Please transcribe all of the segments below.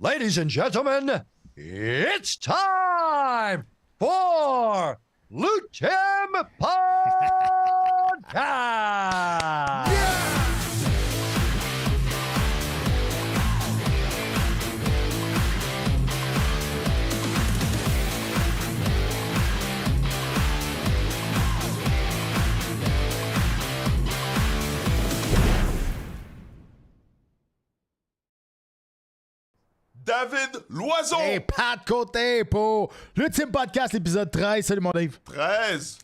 Ladies and gentlemen, it's time for Lutem Podcast! David Loiseau! Et Pat Côté pour l'ultime podcast, l'épisode 13. Salut mon Dave. 13?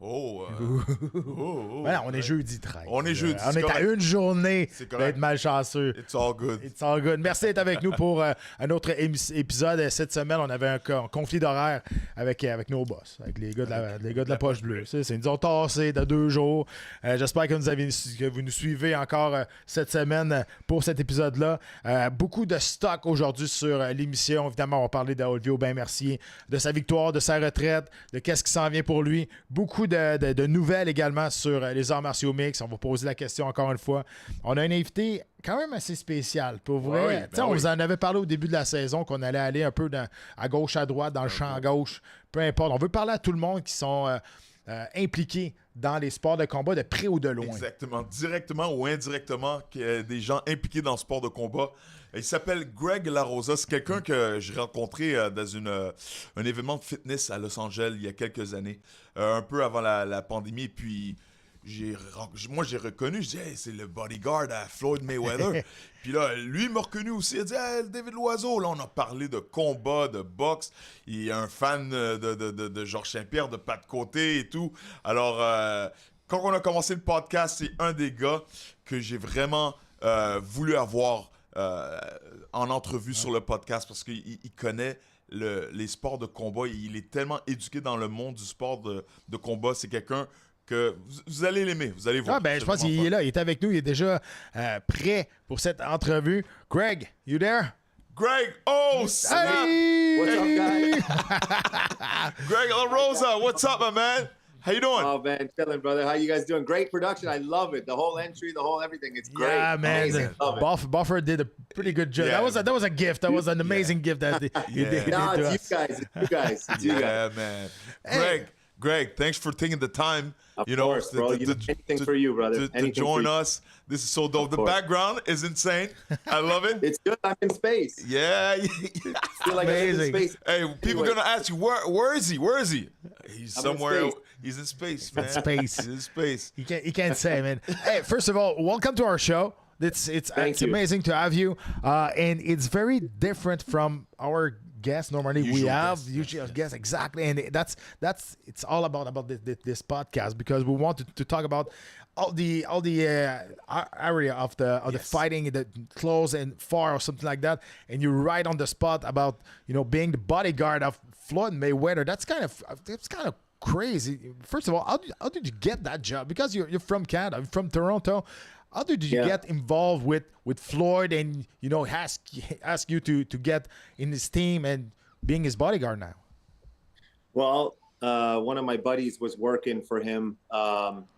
Voilà, on est jeudi 13. On est jeudi. On est à une journée correct. d'être malchanceux. It's all good. It's all good. Merci d'être avec nous pour un autre épisode. Cette semaine, on avait un conflit d'horaire avec nos boss, avec les gars de la poche bleue. Ils nous ont tassé de 2 jours. J'espère que vous nous suivez encore cette semaine pour cet épisode-là. Beaucoup de stock aujourd'hui sur l'émission. Évidemment, on va parler d'Olvio Ben Mercier, de sa victoire, de sa retraite, de qu'est-ce qui s'en vient pour lui. Beaucoup de nouvelles également sur les arts martiaux mix. On va poser la question encore une fois. On a un invité quand même assez spécial. Pour vrai, on vous en avait parlé au début de la saison qu'on allait aller un peu à gauche, à droite, dans le champ à gauche. Peu importe. On veut parler à tout le monde qui sont impliqués dans les sports de combat de près ou de loin. Exactement. Directement ou indirectement, qu'il y a des gens impliqués dans le sport de combat. Il s'appelle Greg La Rosa. C'est quelqu'un que j'ai rencontré dans un événement de fitness à Los Angeles il y a quelques années, un peu avant la pandémie. Puis moi, j'ai reconnu, je dis hey, c'est le bodyguard à Floyd Mayweather. Puis là, lui, il m'a reconnu aussi. Il a dit hey, David Loiseau. Là, on a parlé de combat, de boxe. Il est un fan de Georges Saint-Pierre, de Patrick Côté et tout. Alors, quand on a commencé le podcast, c'est un des gars que j'ai vraiment voulu avoir en entrevue sur le podcast parce qu'il connaît les sports de combat. Il est tellement éduqué dans le monde du sport de combat. C'est quelqu'un que vous allez l'aimer, vous allez voir. Je pense qu'il est là, il est avec nous, il est déjà prêt pour cette entrevue. Greg, you there? Greg, snap! Hey! What's up, guys? Greg La Rosa, what's up, my man? How you doing? Oh, man, chilling, brother. How you guys doing? Great production. I love it. The whole entry, the whole everything. It's great. Yeah, man. Amazing. Love it. Buffer did a pretty good job. Yeah. That was a gift. That was an amazing gift that he did No, to it's us. you guys. It's you guys. Yeah, man. Greg, thanks for taking the time. Of course, bro. Anything for you, brother. To join us. This is so dope. The background is insane. I love it. It's good. I'm in space. Yeah. I feel like I'm in Amazing. space. Hey, people are gonna ask you where is he? Where is he? He's I'm somewhere. in space. He's in space, man. Space. He's in space. You can't say, man. Hey, first of all, welcome to our show. It's you. amazing to have you, and it's very different from our guests. Normally, we Usual have guests, usual guests exactly, and that's it's all about this podcast because we want to talk about all the area of the fighting, the close and far or something like that, and you're right on the spot about being the bodyguard of Floyd Mayweather. That's kind of crazy. First of all, how did you get that job? Because you're from Canada, you're from Toronto. How did you get involved with Floyd and ask you to get in his team and being his bodyguard now? Well, one of my buddies was working for him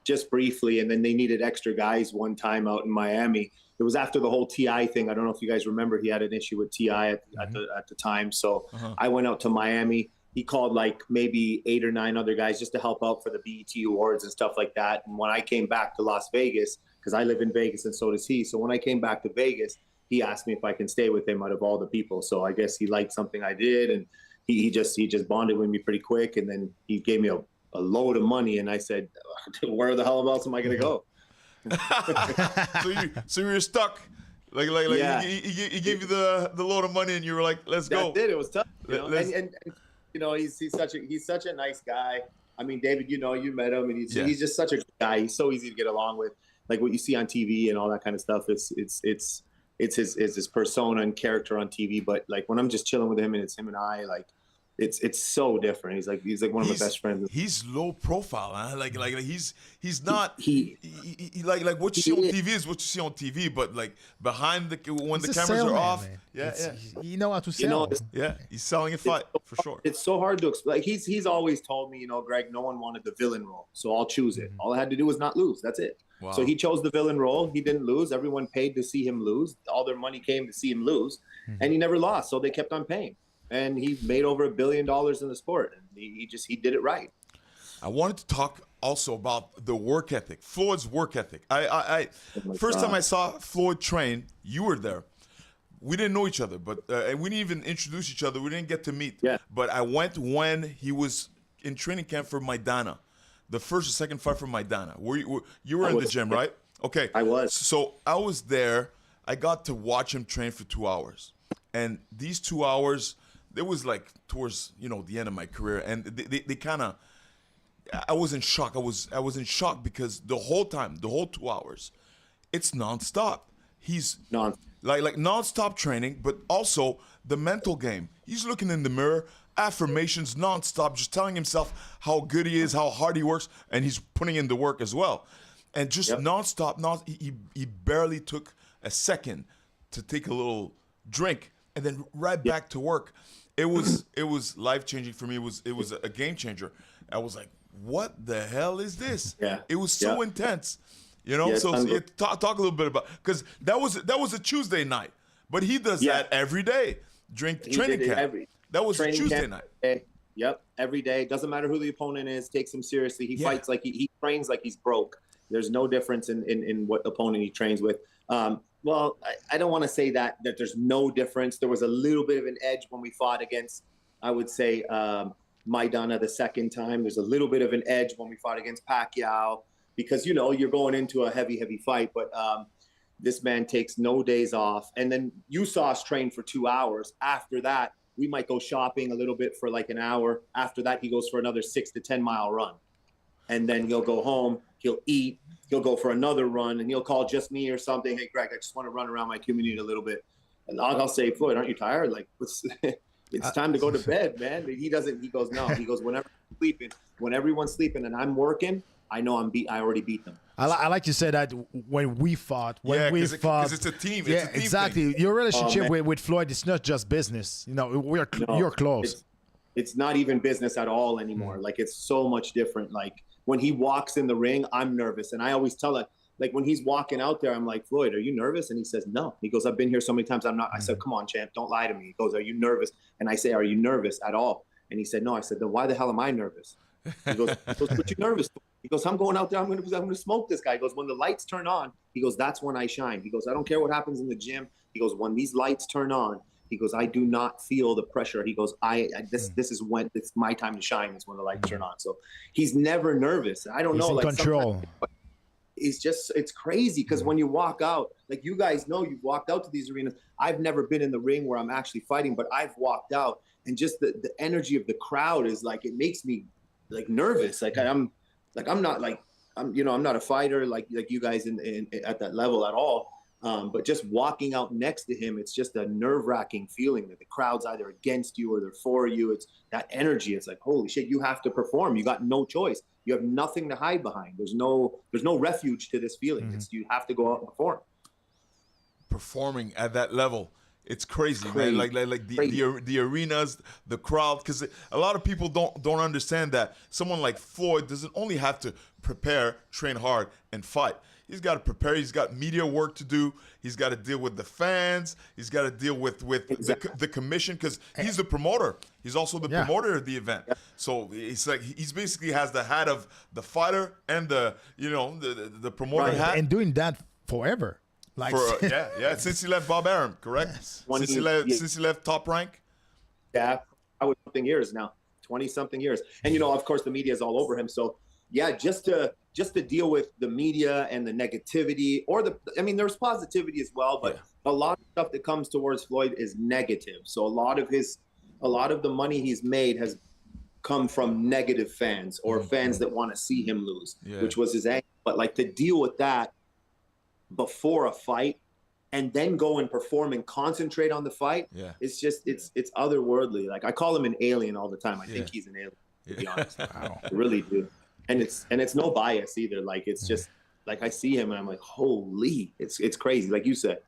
just briefly, and then they needed extra guys one time out in Miami. It was after the whole TI thing. I don't know if you guys remember. He had an issue with TI at the time. So I went out to Miami. He called like maybe 8 or 9 other guys just to help out for the BET Awards and stuff like that. And when I came back to Las Vegas, because I live in Vegas and so does he. So when I came back to Vegas, he asked me if I can stay with him out of all the people. So I guess he liked something I did, and he just bonded with me pretty quick. And then he gave me a load of money, and I said, where the hell else am I going to go? So you were stuck. Like Yeah. he gave you the load of money, and you were like, let's go. That's it. It was tough. Let's- And he's such a nice guy. I mean, David, you met him, and he's just such a good guy. He's so easy to get along with. Like what you see on TV and all that kind of stuff. It's his persona and character on TV. But like when I'm just chilling with him and it's him and I, like it's so different. He's like one of my best friends. He's low profile, huh? Like he's not he like what you see on TV is what you see on TV, but like behind when the cameras are off, man. You know how to sell. He's selling a fight for sure. It's so hard to explain. Like he's always told me, Greg, no one wanted the villain role, so I'll choose it. All I had to do was not lose. That's it. Wow. So he chose the villain role. He didn't lose. Everyone paid to see him lose. All their money came to see him lose, and he never lost. So they kept on paying, and he made over $1 billion in the sport. And he did it right. I wanted to talk also about the work ethic, Floyd's work ethic. First time I saw Floyd train, you were there. We didn't know each other, but and we didn't even introduce each other. We didn't get to meet. Yeah. But I went when he was in training camp for Maidana, the first or second fight for Maidana. You were in the gym, right? Okay. I was. So I was there. I got to watch him train for 2 hours, and these 2 hours, it was like towards the end of my career, and they kind of. I was in shock. I was in shock because the whole time, the whole 2 hours, it's nonstop. He's like nonstop training, but also the mental game. He's looking in the mirror, affirmations nonstop, just telling himself how good he is, how hard he works, and he's putting in the work as well. And just nonstop. He barely took a second to take a little drink and then right back to work. It was life-changing for me. It was a game changer. I was like, what the hell is this? Yeah. It was so intense. Yeah, So talk a little bit about, because that was a Tuesday night, but he does that every day during training camp. That was a Tuesday night. Yep, every day. Doesn't matter who the opponent is. Takes him seriously. He fights like he trains like he's broke. There's no difference in what opponent he trains with. Well, I don't want to say that there's no difference. There was a little bit of an edge when we fought against, I would say, Maidana the second time. There's a little bit of an edge when we fought against Pacquiao, because you're going into a heavy fight, but this man takes no days off. And then you saw us train for 2 hours. After that, we might go shopping a little bit for like an hour. After that, he goes for another 6 to 10 mile run, and then he'll go home, he'll eat, he'll go for another run, and he'll call just me or something. Hey, Greg, I just want to run around my community a little bit. And I'll say, Floyd, aren't you tired? Like, it's time to go to bed, man. But he goes, no. He goes, when everyone's sleeping and I'm working, I know I already beat them. I like you said that when we fought, because it's a team. It's a team exactly. thing. Your relationship with Floyd is not just business. You're close. It's not even business at all anymore. Like, it's so much different. Like, when he walks in the ring, I'm nervous, and I always tell him, like, when he's walking out there, I'm like, Floyd, are you nervous? And he says, no. He goes, I've been here so many times, I'm not. I said, come on, champ, don't lie to me. He goes, are you nervous? And I say, are you nervous at all? And he said, no. I said, then why the hell am I nervous? He goes, what you nervous for? He goes, I'm going out there, I'm gonna smoke this guy. He goes, when the lights turn on, he goes, that's when I shine. He goes, I don't care what happens in the gym. He goes, when these lights turn on, he goes, I do not feel the pressure. He goes, this is when it's my time to shine, is when the lights turn on. So he's never nervous. I don't know. He's in control. It's crazy, because when you walk out, like, you guys know, you've walked out to these arenas. I've never been in the ring where I'm actually fighting, but I've walked out, and just the energy of the crowd is like, it makes me like nervous. Like, I'm not a fighter like you guys at that level at all. But just walking out next to him, it's just a nerve-wracking feeling that the crowd's either against you or they're for you. It's that energy. It's like, holy shit, you have to perform. You got no choice. You have nothing to hide behind. There's no refuge to this feeling. It's, you have to go out and perform. Performing at that level, it's crazy, man. Like the arenas, the crowd, because a lot of people don't understand that someone like Floyd doesn't only have to prepare, train hard, and fight. He's got to prepare. He's got media work to do. He's got to deal with the fans. He's got to deal with the commission, because he's the promoter. He's also the promoter of the event. Yeah. So it's like he's basically has the hat of the fighter and the promoter hat. And doing that forever. Like, since he left Bob Arum, correct? Yes. Since he left Top Rank. Yeah, I was something years now, 20-something years, and of course the media is all over him. So yeah, just to deal with the media and the negativity, there's positivity as well, but a lot of stuff that comes towards Floyd is negative. So a lot of the money he's made has come from negative fans or fans that want to see him lose, which was his aim. But like, to deal with that before a fight and then go and perform and concentrate on the fight, it's just it's otherworldly. Like, I call him an alien all the time. I think he's an alien, to be honest. Wow. I really do. And it's no bias either. Like, it's just like, I see him and I'm like, holy, it's crazy. Like you said,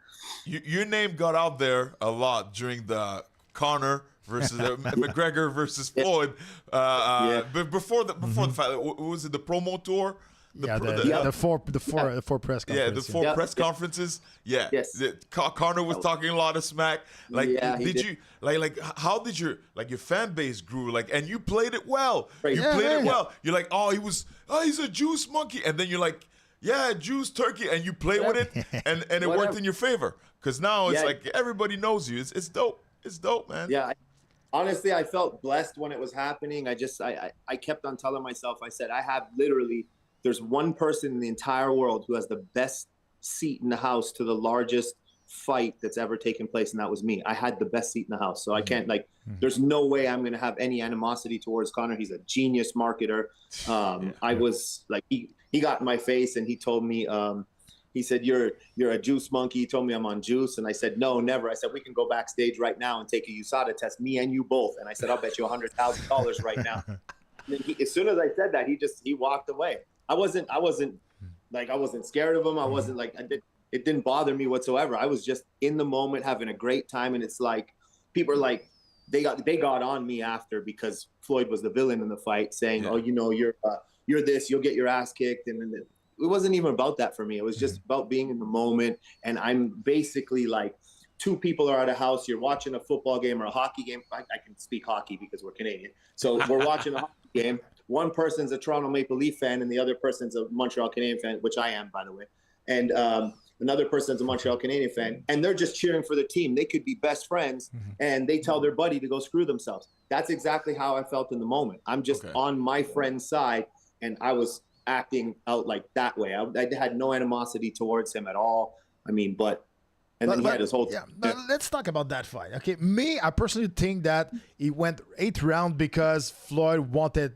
your name got out there a lot during the Conor versus McGregor versus Floyd. But before the fight, was it the promo tour? The four press conferences. Yeah, the four press conferences. Yeah. Yes. Connor was talking a lot of smack. Like, Yeah, did you how did your fan base grew? Like, and you played it well. Right. You played it well. You're like, he's a juice monkey, and then you're like, yeah, juice turkey, and you play with it, and it worked in your favor. Because now it's like everybody knows you. It's dope. It's dope, man. Yeah. Honestly, I felt blessed when it was happening. I kept on telling myself, I said, there's one person in the entire world who has the best seat in the house to the largest fight that's ever taken place, and that was me. I had the best seat in the house, so I can't there's no way I'm going to have any animosity towards Connor. He's a genius marketer. I was like, he got in my face and he told me, he said, you're a juice monkey. He told me I'm on juice. And I said, no, never. I said, we can go backstage right now and take a USADA test, me and you both. And I said, I'll bet you $100,000 right now. And then as soon as I said that, he walked away. I wasn't scared of him. I wasn't it didn't bother me whatsoever. I was just in the moment having a great time. And it's like, people are like, they got on me after because Floyd was the villain in the fight saying, you're this, you'll get your ass kicked. And then it wasn't even about that for me. It was just about being in the moment. And I'm basically like, two people are at a house. You're watching a football game or a hockey game. I can speak hockey because we're Canadian. So we're watching a hockey game. One person's a Toronto Maple Leaf fan and the other person's a Montreal Canadian fan, which I am, by the way. And another person's a Montreal Canadian fan. And they're just cheering for the team. They could be best friends. And they tell their buddy to go screw themselves. That's exactly how I felt in the moment. I'm just on my friend's side. And I was acting out like that way. I had no animosity towards him at all. I mean, he had his whole... Yeah, but let's talk about that fight. Okay, I personally think that he went 8th round because Floyd wanted,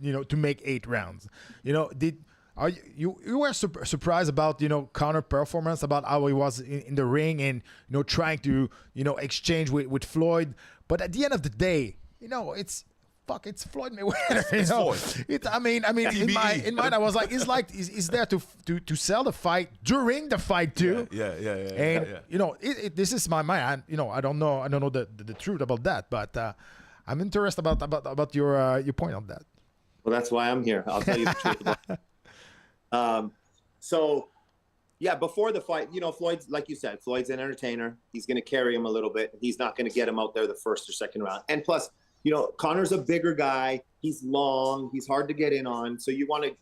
to make 8 rounds. You were surprised about, Conor performance, about how he was in the ring and, trying to, exchange with Floyd. But at the end of the day, it's Floyd Mayweather. Floyd. I mean, in mind, I was like, he's there to sell the fight during the fight too. Yeah. And this is my mind. I don't know the truth about that, but I'm interested about your point on that. Well, that's why I'm here. I'll tell you the truth about it. So, yeah, before the fight, Floyd's, like you said, Floyd's an entertainer. He's going to carry him a little bit. He's not going to get him out there the first or second round. And plus, Connor's a bigger guy. He's long. He's hard to get in on. So you want to,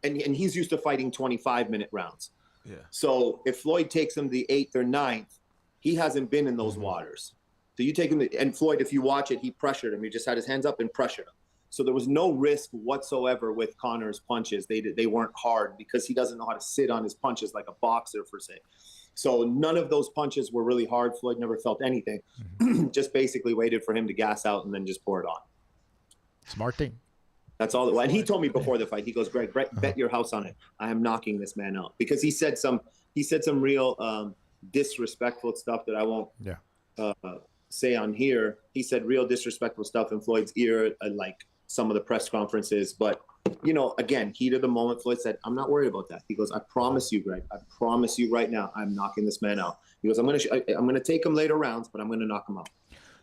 and he's used to fighting 25-minute rounds. Yeah. So if Floyd takes him to the 8th or 9th, he hasn't been in those waters. So you take him, and Floyd, if you watch it, he pressured him. He just had his hands up and pressured him. So there was no risk whatsoever with Connor's punches. They weren't hard because he doesn't know how to sit on his punches like a boxer, per se. So none of those punches were really hard. Floyd never felt anything. Just basically waited for him to gas out and then just pour it on. Smart thing. That's all. And he told me before the fight, he goes, Greg, bet your house on it. I am knocking this man out. Because he said some real disrespectful stuff that I won't say on here. He said real disrespectful stuff in Floyd's ear, like some of the press conferences. But again, heat of the moment, Floyd said, I'm not worried about that. He goes, I promise you, Greg, I promise you right now, I'm knocking this man out. He goes, I'm going to take him later rounds, but I'm going to knock him out.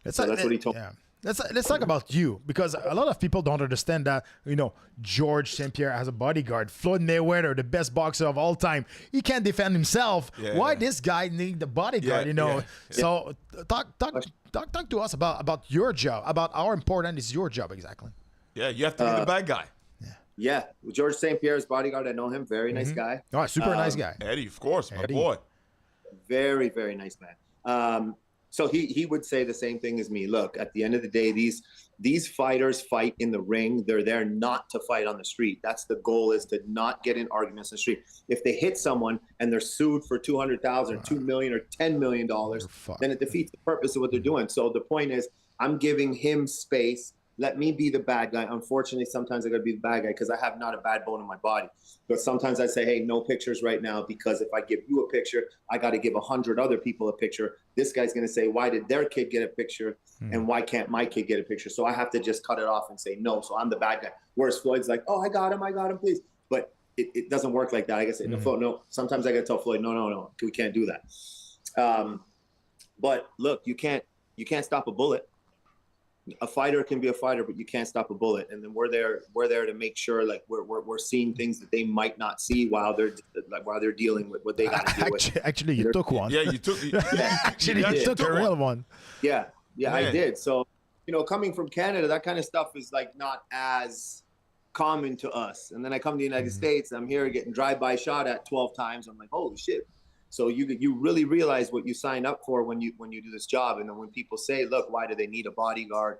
That's what he told me. Let's talk about you, because a lot of people don't understand that, George St. Pierre has a bodyguard. Floyd Mayweather, the best boxer of all time, he can't defend himself. Why this guy need the bodyguard, So talk to us about your job, about how important is your job exactly. Yeah, you have to be the bad guy. Yeah, George St. Pierre's bodyguard, I know him. Very nice guy. Oh, super nice guy. Eddie, of course, my boy. Very, very nice man. So he would say the same thing as me. Look, at the end of the day, these fighters fight in the ring. They're there not to fight on the street. That's the goal, is to not get in arguments on the street. If they hit someone and they're sued for $200,000, $2 million, or $10 million, then it defeats the purpose of what they're doing. So the point is, I'm giving him space. Let me be the bad guy. Unfortunately, sometimes I got to be the bad guy because I have not a bad bone in my body. But sometimes I say, hey, no pictures right now, because if I give you a picture, I got to give 100 other people a picture. This guy's going to say, why did their kid get a picture and why can't my kid get a picture? So I have to just cut it off and say no. So I'm the bad guy. Whereas Floyd's like, oh, I got him, please. But it doesn't work like that. I guess no. Sometimes I got to tell Floyd, no, we can't do that. But look, you can't stop a bullet. a fighter can be a fighter, but you can't stop a bullet. And then we're there to make sure like we're seeing things that they might not see while they're dealing with what they got to deal with. Actually, you took one. Yeah, you took. Actually, you took a real one. Yeah, Man. I did. So, coming from Canada, that kind of stuff is like not as common to us. And then I come to the United States, I'm here getting drive-by shot at 12 times. I'm like, holy shit. So you really realize what you sign up for when you do this job. And then when people say, look, why do they need a bodyguard?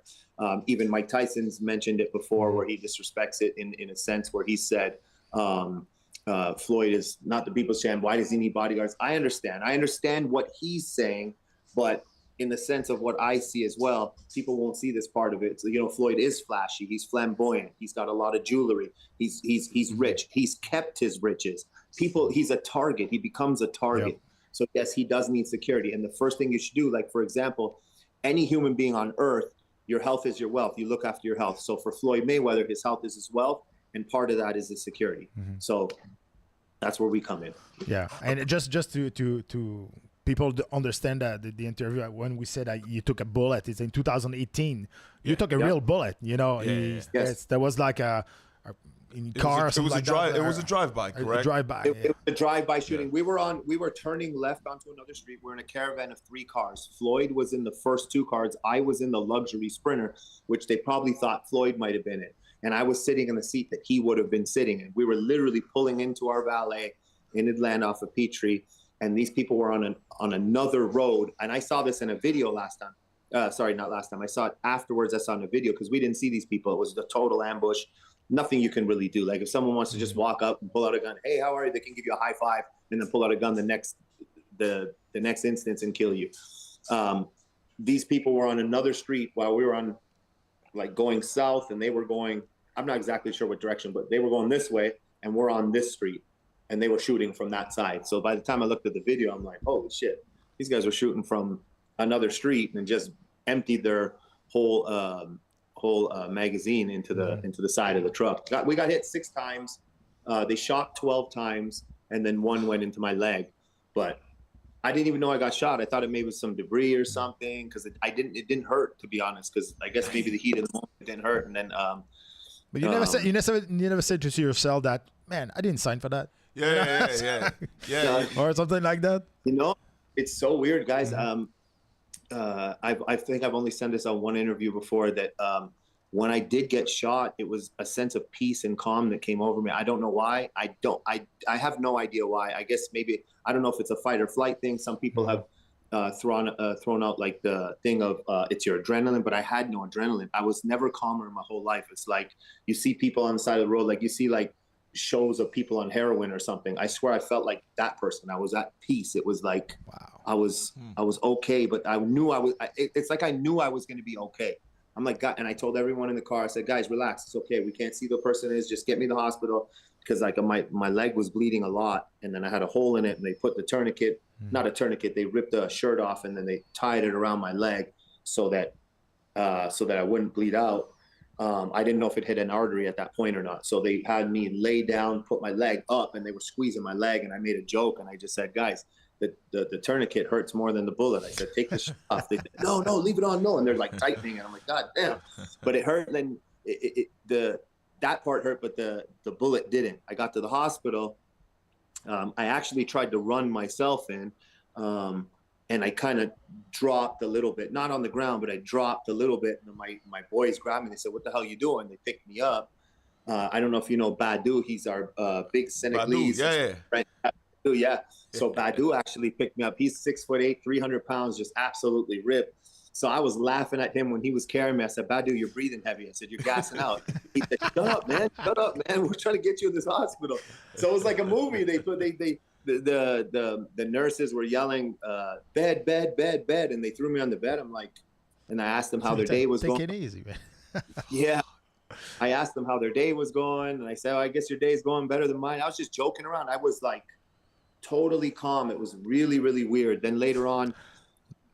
Even Mike Tyson's mentioned it before, where he disrespects it in a sense where he said, Floyd is not the people's champ. Why does he need bodyguards? I understand what he's saying, but in the sense of what I see as well, people won't see this part of it. So, Floyd is flashy. He's flamboyant. He's got a lot of jewelry. He's rich. He's kept his riches. He's a target. He becomes a target. Yep. So yes, he does need security. And the first thing you should do, like for example, any human being on earth, your health is your wealth. You look after your health. So for Floyd Mayweather, his health is his wealth, and part of that is his security. So that's where we come in. Yeah, and just to people to understand that the interview, when we said that you took a bullet, it's in 2018. You took a real bullet. Yes. There was like a in car. It was a drive-by, correct? A drive-by. It was a drive-by shooting. Yeah. We were turning left onto another street. We're in a caravan of 3 cars. Floyd was in the first 2 cars. I was in the luxury Sprinter, which they probably thought Floyd might have been in. And I was sitting in the seat that he would have been sitting in. We were literally pulling into our valet in Atlanta off of Peachtree, and these people were on another road. And I saw this in a video last time. Sorry, not last time. I saw it afterwards. I saw it in a video because we didn't see these people. It was the total ambush. Nothing you can really do. Like if someone wants to just walk up and pull out a gun, hey, how are you? They can give you a high five and then pull out a gun the next instance and kill you. These people were on another street while we were on like going south, and they were going, I'm not exactly sure what direction, but they were going this way and we're on this street, and they were shooting from that side. So by the time I looked at the video, I'm like, holy shit, these guys were shooting from another street and just emptied their whole magazine into the side of the truck. We got hit 6 times. They shot 12 times, and then 1 went into my leg. But I didn't even know I got shot. I thought it maybe was some debris or something, because it didn't hurt, to be honest, because I guess maybe the heat of the moment didn't hurt. And then but you never said to yourself that, man, I didn't sign for that. Yeah. Or something like that. It's so weird, guys. I think I've only said this on one interview before, that when I did get shot, it was a sense of peace and calm that came over me. I don't know why. I have no idea why. I guess maybe, I don't know if it's a fight or flight thing. Some people have thrown out like the thing of it's your adrenaline, but I had no adrenaline. I was never calmer in my whole life. It's like you see people on the side of the road, like you see like shows of people on heroin or something. I swear I felt like that person. I was at peace. It was like, wow. I was okay, but I knew it's like I knew I was going to be okay. I'm like, God, and I told everyone in the car, I said, guys, relax. It's okay. We can't see who the person is. Just get me to the hospital, because like my leg was bleeding a lot, and then I had a hole in it, and they put the tourniquet, not a tourniquet, they ripped the shirt off, and then they tied it around my leg so that I wouldn't bleed out. I didn't know if it hit an artery at that point or not. So they had me lay down, put my leg up, and they were squeezing my leg. And I made a joke, and I just said, guys, the tourniquet hurts more than the bullet. I said, take the shit off. They said, no, leave it on. No. And they're like tightening. And I'm like, God damn. But it hurt. And then that part hurt, but the bullet didn't. I got to the hospital. I actually tried to run myself in. And I kind of dropped a little bit, not on the ground, but I dropped a little bit. And my boys grabbed me. They said, what the hell are you doing? They picked me up. I don't know if you know Badu. He's our big Senegalese. Badu, yeah. So Badu actually picked me up. He's 6'8", 300 pounds, just absolutely ripped. So I was laughing at him when he was carrying me. I said, Badu, you're breathing heavy. I said, you're gassing out. He said, shut up, man. We're trying to get you in this hospital. So it was like a movie. The nurses were yelling, bed, and they threw me on the bed. I'm like, and I asked them how their day was going. Take it easy, man. Yeah. I asked them how their day was going, and I said, I guess your day is going better than mine. I was just joking around. I was like totally calm. It was really, really weird. Then later on,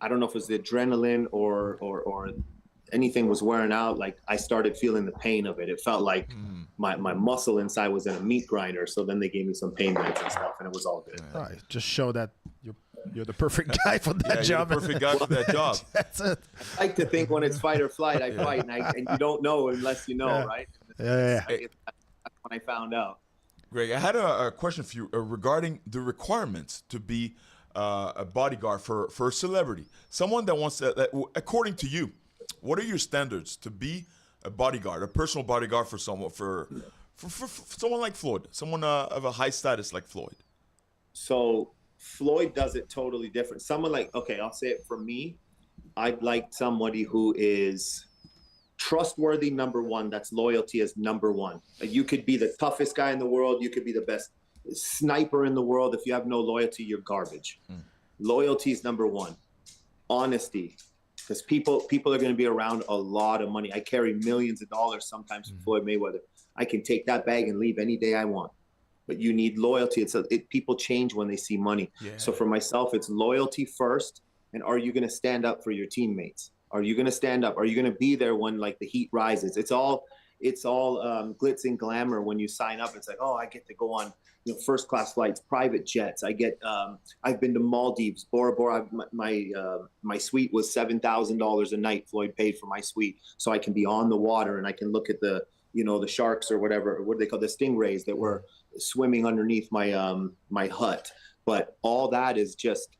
I don't know if it was the adrenaline or anything was wearing out. Like I started feeling the pain of it. It felt like my muscle inside was in a meat grinder. So then they gave me some pain meds and stuff, and it was all good. Right. Just show that You're the perfect guy for that job. You're the perfect guy for that job. That's it. I like to think when it's fight or flight, I fight, and you don't know unless you know, right? Yeah. That's when I found out. Greg, I had a question for you regarding the requirements to be a bodyguard for a celebrity. Someone that wants to, according to you, what are your standards to be a bodyguard, a personal bodyguard for someone, for someone like Floyd, someone of a high status like Floyd? So Floyd does it totally different. Someone like, okay, I'll say it for me. I'd like somebody who is trustworthy, number one. That's loyalty is number one. You could be the toughest guy in the world. You could be the best sniper in the world. If you have no loyalty, you're garbage. Loyalty is number one. Honesty, because people are going to be around a lot of money. I carry millions of dollars sometimes from Floyd Mayweather. I can take that bag and leave any day I want. But you need loyalty. People change when they see money. Yeah. So for myself, it's loyalty first. And are you going to stand up for your teammates? Are you going to stand up? Are you going to be there when like the heat rises? It's all glitz and glamour when you sign up. It's like, oh, I get to go on first class flights, private jets. I get I've been to Maldives, Bora Bora. My suite was $7,000 a night. Floyd paid for my suite, so I can be on the water and I can look at the the sharks or whatever. What do they call the stingrays that were swimming underneath my my hut? But all that is just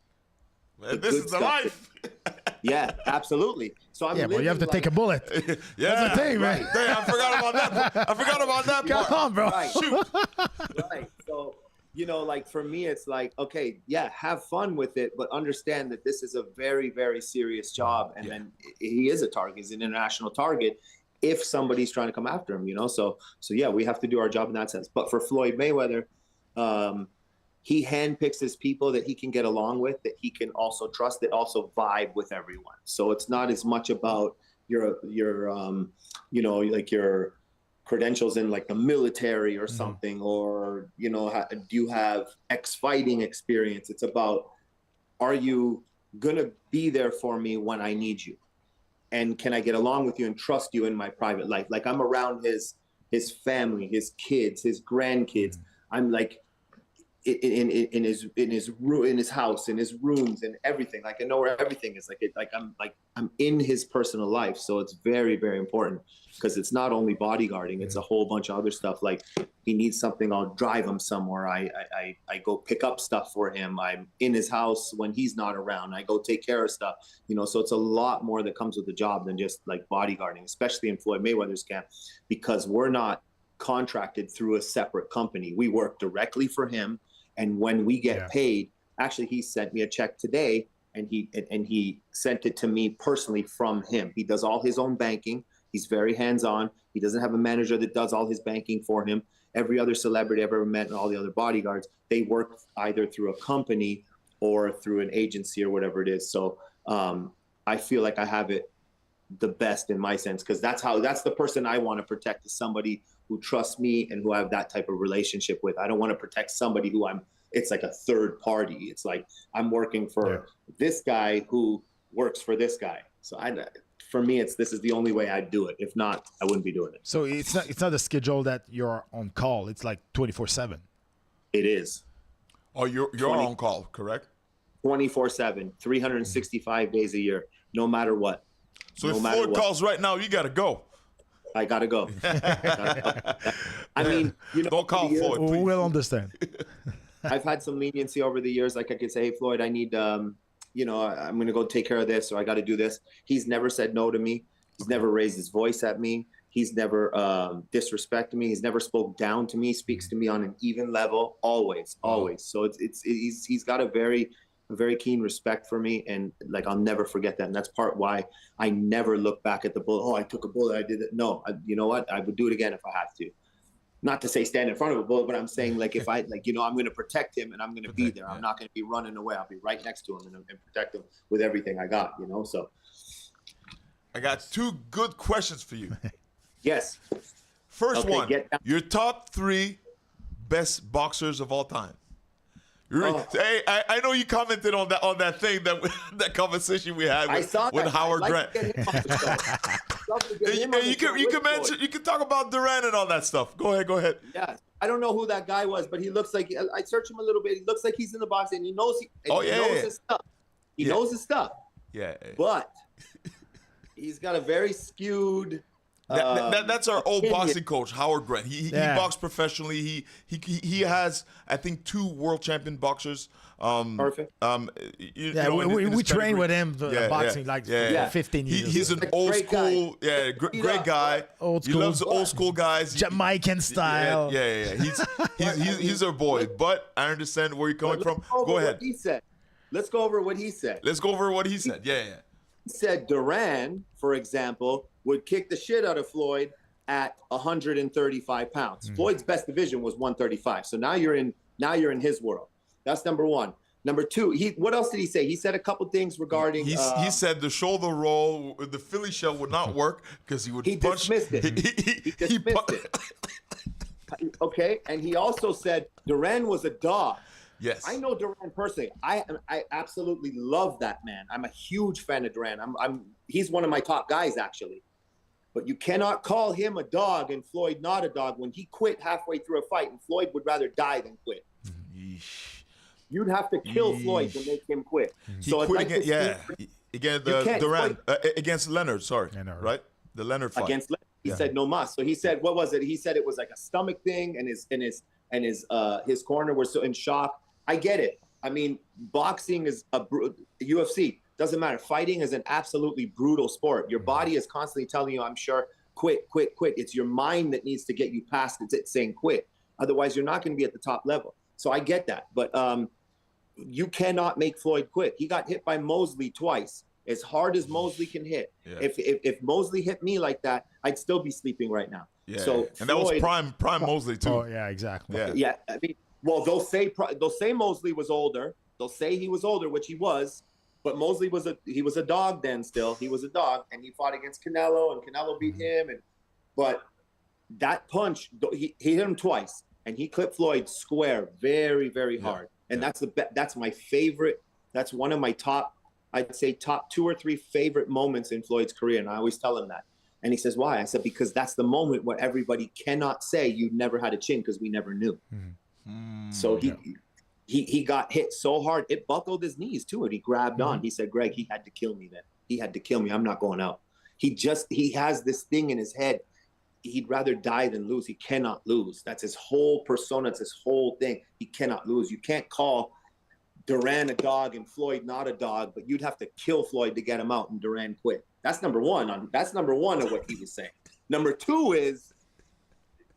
this is the life. Yeah, absolutely. So I'm well, you have to take a bullet. Yeah, that's the thing, man. Right. I forgot about that. Come on, bro. Right. Shoot. Right. So like for me, it's like, okay, yeah, have fun with it, but understand that this is a very, very serious job, and then he is a target. He's an international target. If somebody's trying to come after him, so yeah, we have to do our job in that sense. But for Floyd Mayweather, he handpicks his people that he can get along with, that he can also trust, that also vibe with everyone. So it's not as much about your like your credentials in like the military or something, or do you have fighting experience? It's about, are you gonna be there for me when I need you? And can I get along with you and trust you in my private life? Like I'm around his family, his kids, his grandkids. I'm like in his house, in his rooms, and everything. Like I know where everything is. I'm in his personal life. So it's very, very important, because it's not only bodyguarding, it's a whole bunch of other stuff. Like he needs something, I'll drive him somewhere. I go pick up stuff for him. I'm in his house when he's not around. I go take care of stuff. So it's a lot more that comes with the job than just like bodyguarding, especially in Floyd Mayweather's camp, because we're not contracted through a separate company. We work directly for him. And when we get paid, actually, he sent me a check today, and he sent it to me personally from him. He does all his own banking. He's very hands-on. He doesn't have a manager that does all his banking for him. Every other celebrity I've ever met and all the other bodyguards, they work either through a company or through an agency or whatever it is. So I feel like I have it the best in my sense, because that's the person I want to protect, is somebody who trusts me and who I have that type of relationship with. I don't want to protect somebody who it's like a third party. It's like I'm working for this guy who works for this guy. So for me, this is the only way I'd do it. If not, I wouldn't be doing it. So it's not a schedule that you're on call. It's like 24/7. It is. Oh, you're on call, correct? 24/7, 365 days a year, no matter what. So if Floyd calls right now, you got to go. I got to go. I mean, don't call Floyd, please. We'll understand. I've had some leniency over the years. Like I could say, hey, Floyd, I need, I'm going to go take care of this, or I got to do this. He's never said no to me. He's never raised his voice at me. He's never disrespected me. He's never spoke down to me. Speaks to me on an even level, always. So he's got a very keen respect for me, and like I'll never forget that. And that's part why I never look back at the bullet. Oh, I took a bullet, I did it. No, you know what? I would do it again if I have to. Not to say stand in front of a bullet, but I'm saying like if I'm going to protect him and I'm going to be there. I'm not going to be running away. I'll be right next to him and protect him with everything I got. So I got two good questions for you. Yes. First one, your top 3 best boxers of all time. Hey, I know you commented on that thing that conversation we had with Howard Grant. You can talk about Durant and all that stuff. Go ahead. Yeah, I don't know who that guy was, but he looks like, I searched him a little bit. He looks like he's in the box, and he knows his stuff. He knows his stuff. Yeah. But he's got a very skewed. That's our old opinion. boxing coach, Howard Grant. He boxed professionally. He has, I think, 2 world champion boxers. Perfect. We trained with him boxing for 15 years. He's an old school, great guy. Old school. He loves old school guys. Jamaican style. Yeah. He's our boy. But I understand where you're coming from. Go ahead. Let's go over what he said. Yeah. He said Duran, for example, would kick the shit out of Floyd at 135 pounds. Floyd's best division was 135. So now you're in his world. That's number one. Number two, what else did he say? He said a couple things regarding. He said the shoulder roll, the Philly shell would not work because he would punch. Dismissed it. He dismissed it. Okay, and he also said Duran was a dog. Yes. I know Duran personally. I absolutely love that man. I'm a huge fan of Duran. He's one of my top guys, actually. But you cannot call him a dog and Floyd not a dog when he quit halfway through a fight, and Floyd would rather die than quit. You'd have to kill Floyd to make him quit. He quit against Duran, against Leonard. Sorry, right? The Leonard fight against Leonard. He said no mas. So he said, what was it? He said it was like a stomach thing, and his corner was so in shock. I get it. I mean, boxing is UFC. Doesn't matter. Fighting is an absolutely brutal sport. Your body is constantly telling you, I'm sure, quit. It's your mind that needs to get you past it saying quit. Otherwise, you're not going to be at the top level. So I get that. But you cannot make Floyd quit. He got hit by Mosley twice. As hard as Mosley can hit. Yeah. If Mosley hit me like that, I'd still be sleeping right now. Yeah. So and Floyd, that was prime Mosley too. Oh yeah, exactly. Yeah. I mean, well, they'll say Mosley was older. They'll say he was older, which he was. But Mosley was a dog then. Still, he was a dog, and he fought against Canelo, and Canelo beat him. But that punch, he hit him twice, and he clipped Floyd square, very, very hard. And that's my favorite. That's one of my top 2 or 3 favorite moments in Floyd's career. And I always tell him that. And he says, why? I said, because that's the moment where everybody cannot say you never had a chin because we never knew. So he got hit so hard, it buckled his knees too. And he grabbed on. He said, Greg, he had to kill me then. He had to kill me. I'm not going out. He has this thing in his head. He'd rather die than lose. He cannot lose. That's his whole persona. It's his whole thing. He cannot lose. You can't call Duran a dog and Floyd not a dog, but you'd have to kill Floyd to get him out, and Duran quit. That's number one. That's number one of what he was saying. Number two is,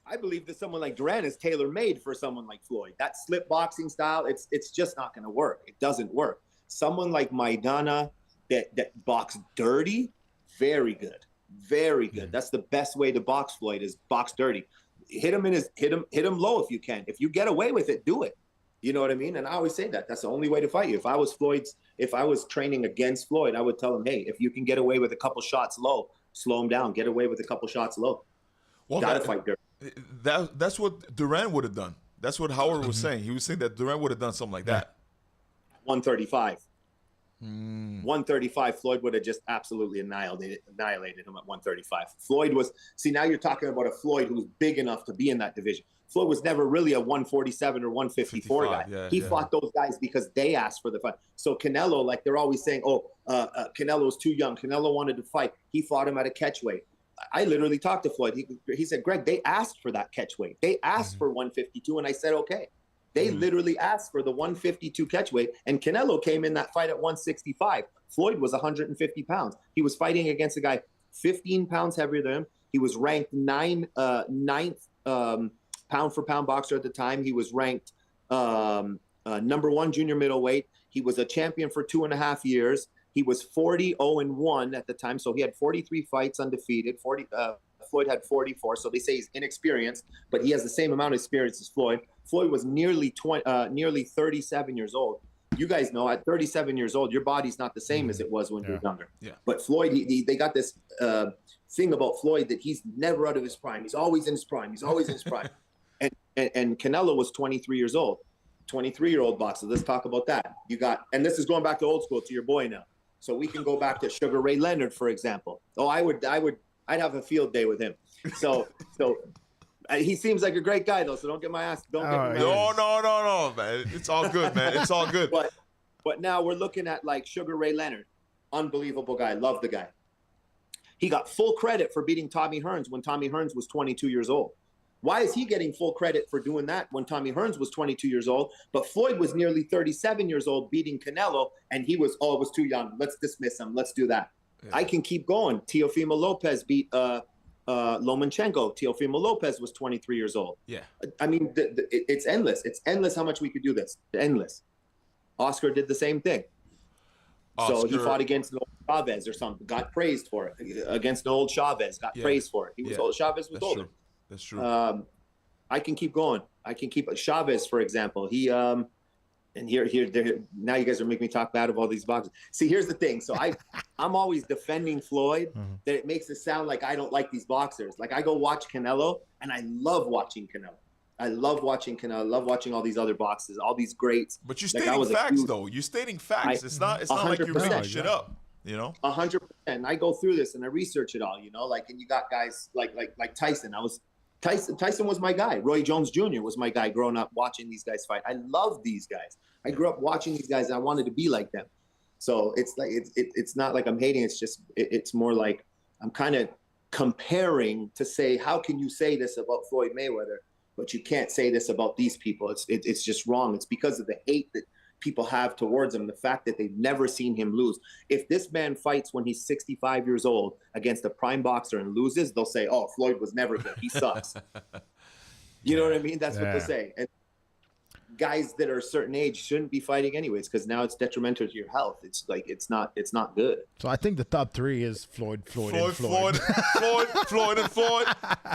I believe that someone like Duran is tailor-made for someone like Floyd. That slip boxing style, it's just not going to work. It doesn't work. Someone like Maidana that box dirty, very good. Very good. That's the best way to box Floyd, is box dirty. Hit him low if you can. If you get away with it, do it. You know what I mean? And I always say that. That's the only way to fight you. If I was training against Floyd, I would tell him, hey, if you can get away with a couple shots low, slow him down. Get away with a couple shots low. Well, gotta fight dirty. That's what Duran would have done. That's what Howard was saying. He was saying that Duran would have done something like that. 135. 135, Floyd would have just absolutely annihilated him at 135. Floyd was, now you're talking about a Floyd who was big enough to be in that division. Floyd was never really a 147 or 154 guy. He fought those guys because they asked for the fight. So Canelo, like they're always saying, Canelo's too young. Canelo wanted to fight. He fought him at a catchweight. I literally talked to Floyd. He said, Greg, they asked for that catchweight. They asked for 152, and I said, okay. They literally asked for the 152 catchweight, and Canelo came in that fight at 165. Floyd was 150 pounds. He was fighting against a guy 15 pounds heavier than him. He was ranked ninth pound-for-pound boxer at the time. He was ranked number 1 junior middleweight. He was a champion for 2.5 years. He was 40-0-1 at the time, so he had 43 fights undefeated. Floyd had 44, so they say he's inexperienced, but he has the same amount of experience as Floyd. Floyd was nearly 37 years old. You guys know, at 37 years old, your body's not the same as it was when you were younger. Yeah. But Floyd, they got this thing about Floyd that he's never out of his prime. He's always in his prime. And Canelo was 23 years old, 23-year-old boxer. Let's talk about that. And this is going back to old school, to your boy now. So we can go back to Sugar Ray Leonard, for example. I'd have a field day with him. So He seems like a great guy though, so don't get my ass. Don't get me mad. No, man. It's all good, man. It's all good. But now we're looking at like Sugar Ray Leonard, unbelievable guy. Love the guy. He got full credit for beating Tommy Hearns when Tommy Hearns was 22 years old. Why is he getting full credit for doing that when Tommy Hearns was 22 years old, but Floyd was nearly 37 years old beating Canelo, and he was, it was too young. Let's dismiss him. Let's do that. Yeah. I can keep going. Teofimo Lopez beat Lomachenko. Teofimo Lopez was 23 years old. Yeah. I mean, it's endless. It's endless how much we could do this. Endless. Oscar did the same thing. So he fought against an old Chavez or something, got praised for it. Against an old Chavez, got praised for it. He was old. Chavez was older. That's true. I can keep going. I can keep Chavez, for example. He and here now you guys are making me talk bad of all these boxers. See, here's the thing. So I'm always defending Floyd, that it makes it sound like I don't like these boxers. Like I go watch Canelo, and I love watching Canelo. I love watching Canelo. I love watching all these other boxers, all these greats. But you're stating facts, though. You're stating facts. It's not like you're making shit up. You know, 100%. I go through this and I research it all. You know, like, and you got guys like Tyson. Tyson was my guy. Roy Jones Jr. was my guy growing up watching these guys fight. I love these guys. I grew up watching these guys and I wanted to be like them. So it's like it's not like I'm hating. It's just it's more like I'm kind of comparing to say, how can you say this about Floyd Mayweather, but you can't say this about these people? It's just wrong. It's because of the hate that people have towards him, the fact that they've never seen him lose. If this man fights when he's 65 years old against a prime boxer and loses, they'll say, oh, Floyd was never good. He sucks. You know what I mean? That's what they say. And guys that are a certain age shouldn't be fighting anyways, because now it's detrimental to your health. It's like it's not good. So I think the top three is Floyd, and Floyd. Floyd, and Floyd.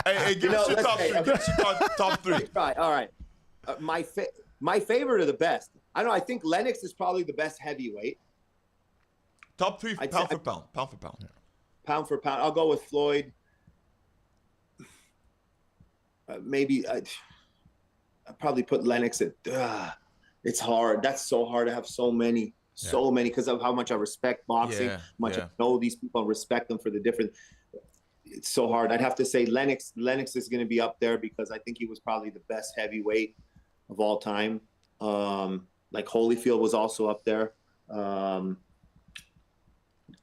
Hey, give us your top three. Give us your top three. All right. My favorite are the best. I don't know. I think Lennox is probably the best heavyweight. Top three, pound for pound. Yeah. Pound for pound. I'll go with Floyd. Maybe I'd probably put Lennox at. It's hard. That's so hard to have so many, because of how much I respect boxing, how much I know these people and respect them for the different. It's so hard. I'd have to say Lennox. Lennox is going to be up there because I think he was probably the best heavyweight of all time. Like Holyfield was also up there. I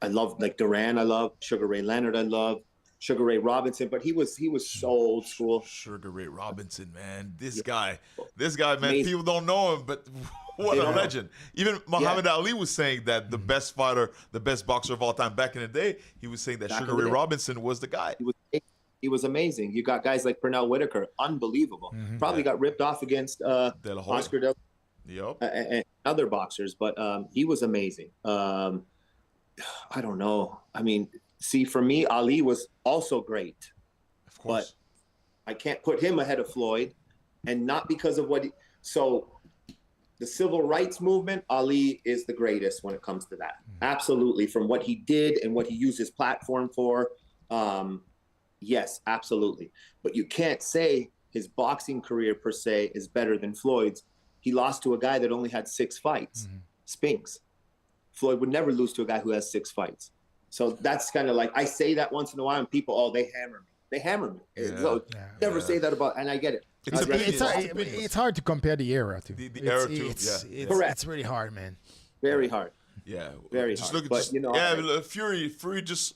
love like Duran. I love Sugar Ray Leonard. I love Sugar Ray Robinson, but he was so old school. Sugar Ray Robinson, man, this guy, man. Amazing. People don't know him, but what a legend. Even Muhammad Ali was saying that the best fighter, the best boxer of all time back in the day. He was saying that Sugar Ray Robinson was the guy. He was amazing. You got guys like Pernell Whitaker, unbelievable. Probably got ripped off against Oscar De La Hoya and other boxers, but he was amazing. I don't know. I mean, see, for me, Ali was also great. Of course. But I can't put him ahead of Floyd, and not because of what so the civil rights movement, Ali is the greatest when it comes to that. Absolutely. From what he did and what he used his platform for. Yes, absolutely. But you can't say his boxing career per se is better than Floyd's. He lost to a guy that only had 6 fights, Spinks. Floyd would never lose to a guy who has 6 fights. So that's kind of like, I say that once in a while and people, they hammer me. They hammer me. Never say that about, and I get it. It's hard to compare the era to. The era too, Correct. It's really hard, man. Very hard. Yeah. Very just hard. Look at, Fury just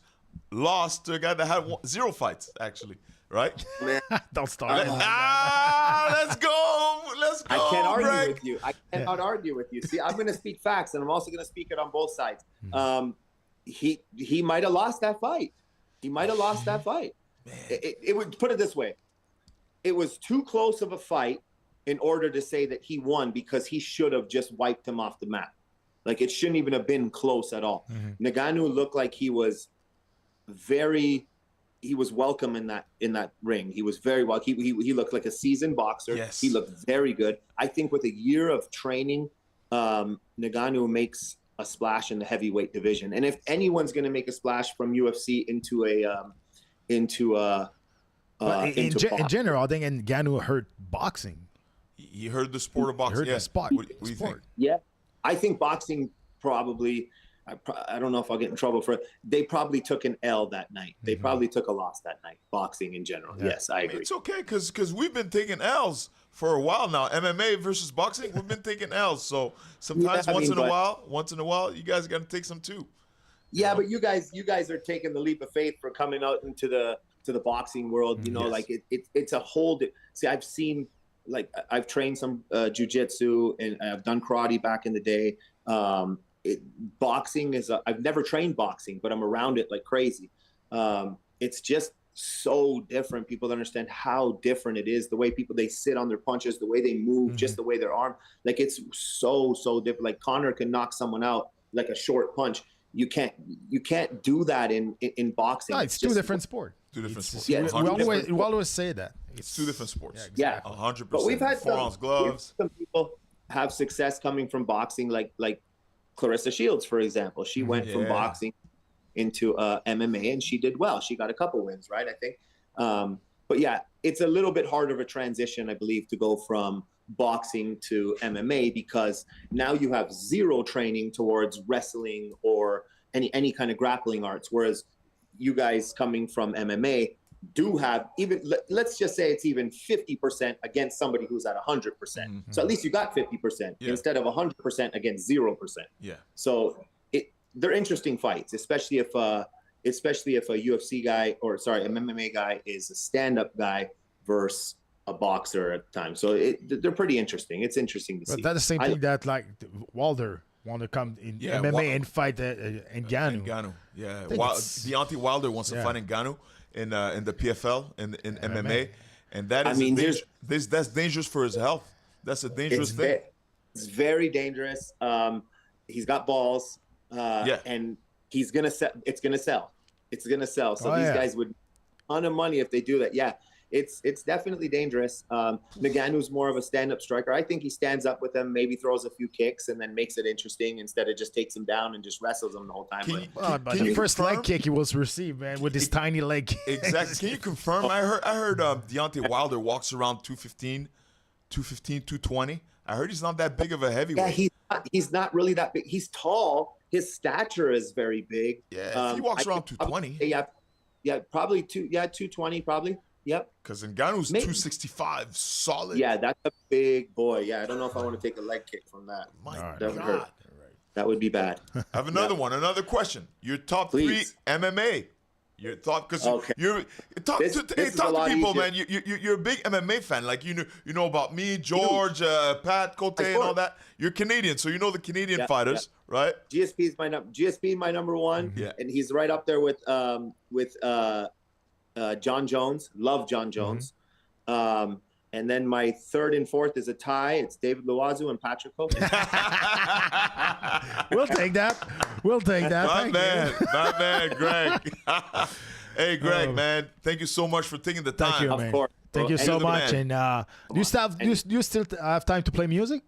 lost to a guy that had 0 fights, actually. Right? Man. Don't start. Let's go. I can't argue Greg. with you. I cannot argue with you. See, I'm going to speak facts, and I'm also going to speak it on both sides. He might have lost that fight. He might have lost that fight. It would put it this way. It was too close of a fight in order to say that he won, because he should have just wiped him off the map. Like, it shouldn't even have been close at all. Ngannou looked like he was welcome in that ring. He was very well. He looked like a seasoned boxer. Yes. He looked very good. I think with a year of training, Ngannou makes a splash in the heavyweight division. And if anyone's going to make a splash from UFC into in general, I think Ngannou hurt boxing. He heard the sport of boxing. He heard the sport. What do you think? Yeah, I think boxing probably. I don't know if I'll get in trouble for it. They probably took an L that night. They probably took a loss that night. Boxing in general. Yeah. Yes, I agree. It's okay because we've been taking L's for a while now. MMA versus boxing, we've been taking L's. So sometimes once in a while, you guys got to take some too. Yeah, but you guys are taking the leap of faith for coming out into the boxing world. You know, like it's a whole. See, I've trained some jujitsu and I've done karate back in the day. Boxing is I've never trained boxing, but I'm around it like crazy. It's just so different. People understand how different it is. The way they sit on their punches, the way they move, just the way their arm, like it's so different. Like Conor can knock someone out like a short punch. You can't do that in boxing. No, it's two different sports. Two different sports. Yeah, we always say that. It's two different sports. Yeah, 100%. But we've had gloves. Some people have success coming from boxing, like Clarissa Shields, for example. She went from boxing into MMA, and she did well. She got a couple wins, right? I think. But yeah, it's a little bit harder of a transition, I believe, to go from boxing to MMA because now you have zero training towards wrestling or any kind of grappling arts, whereas you guys coming from MMA do have even, let's just say it's even 50% against somebody who's at 100%. So at least you got 50% instead of 100% against 0%. Yeah. So they're interesting fights, especially if a UFC guy or an MMA guy is a stand-up guy versus a boxer at the time. So they're pretty interesting. It's interesting to see. But that's the same thing that like Wilder want to come in MMA and fight Ngannou. Ngannou, yeah. Deontay Wilder wants to fight Ngannou in the PFL in MMA, and that is that's dangerous for his health. That's a dangerous thing. It's very dangerous. He's got balls, and he's gonna sell. It's gonna sell. So these guys would a ton of money if they do that. Yeah. It's definitely dangerous. Ngannou's more of a stand-up striker. I think he stands up with them, maybe throws a few kicks, and then makes it interesting instead of just takes him down and just wrestles him the whole time. But the first leg kick he was received, man, with his tiny leg. Exactly. Can you confirm? I heard Deontay Wilder walks around 215, 220. I heard he's not that big of a heavyweight. Yeah, he's not really that big. He's tall. His stature is very big. Yeah, he walks around 220. Yeah, probably 220 probably. Yep. Because Ngannou's 265, solid. Yeah, that's a big boy. Yeah, I don't know if I want to take a leg kick from that. My that God. would hurt. That would be bad. I have another question. Your top three MMA. Your thought, because you're talk to people, man. You're a big MMA fan. Like you know about me, George, Pat Côté, and all that. You're Canadian, so you know the Canadian fighters, right? GSP my number one, and he's right up there with John Jones. Love John Jones. And then my third and fourth is a tie. It's David Loiseau and Patrick Côté. We'll take that. My man, Greg. Hey, Greg, man. Thank you so much for taking the time. Thank you, man. Of course. Thank you so much. And do you still have time to play music?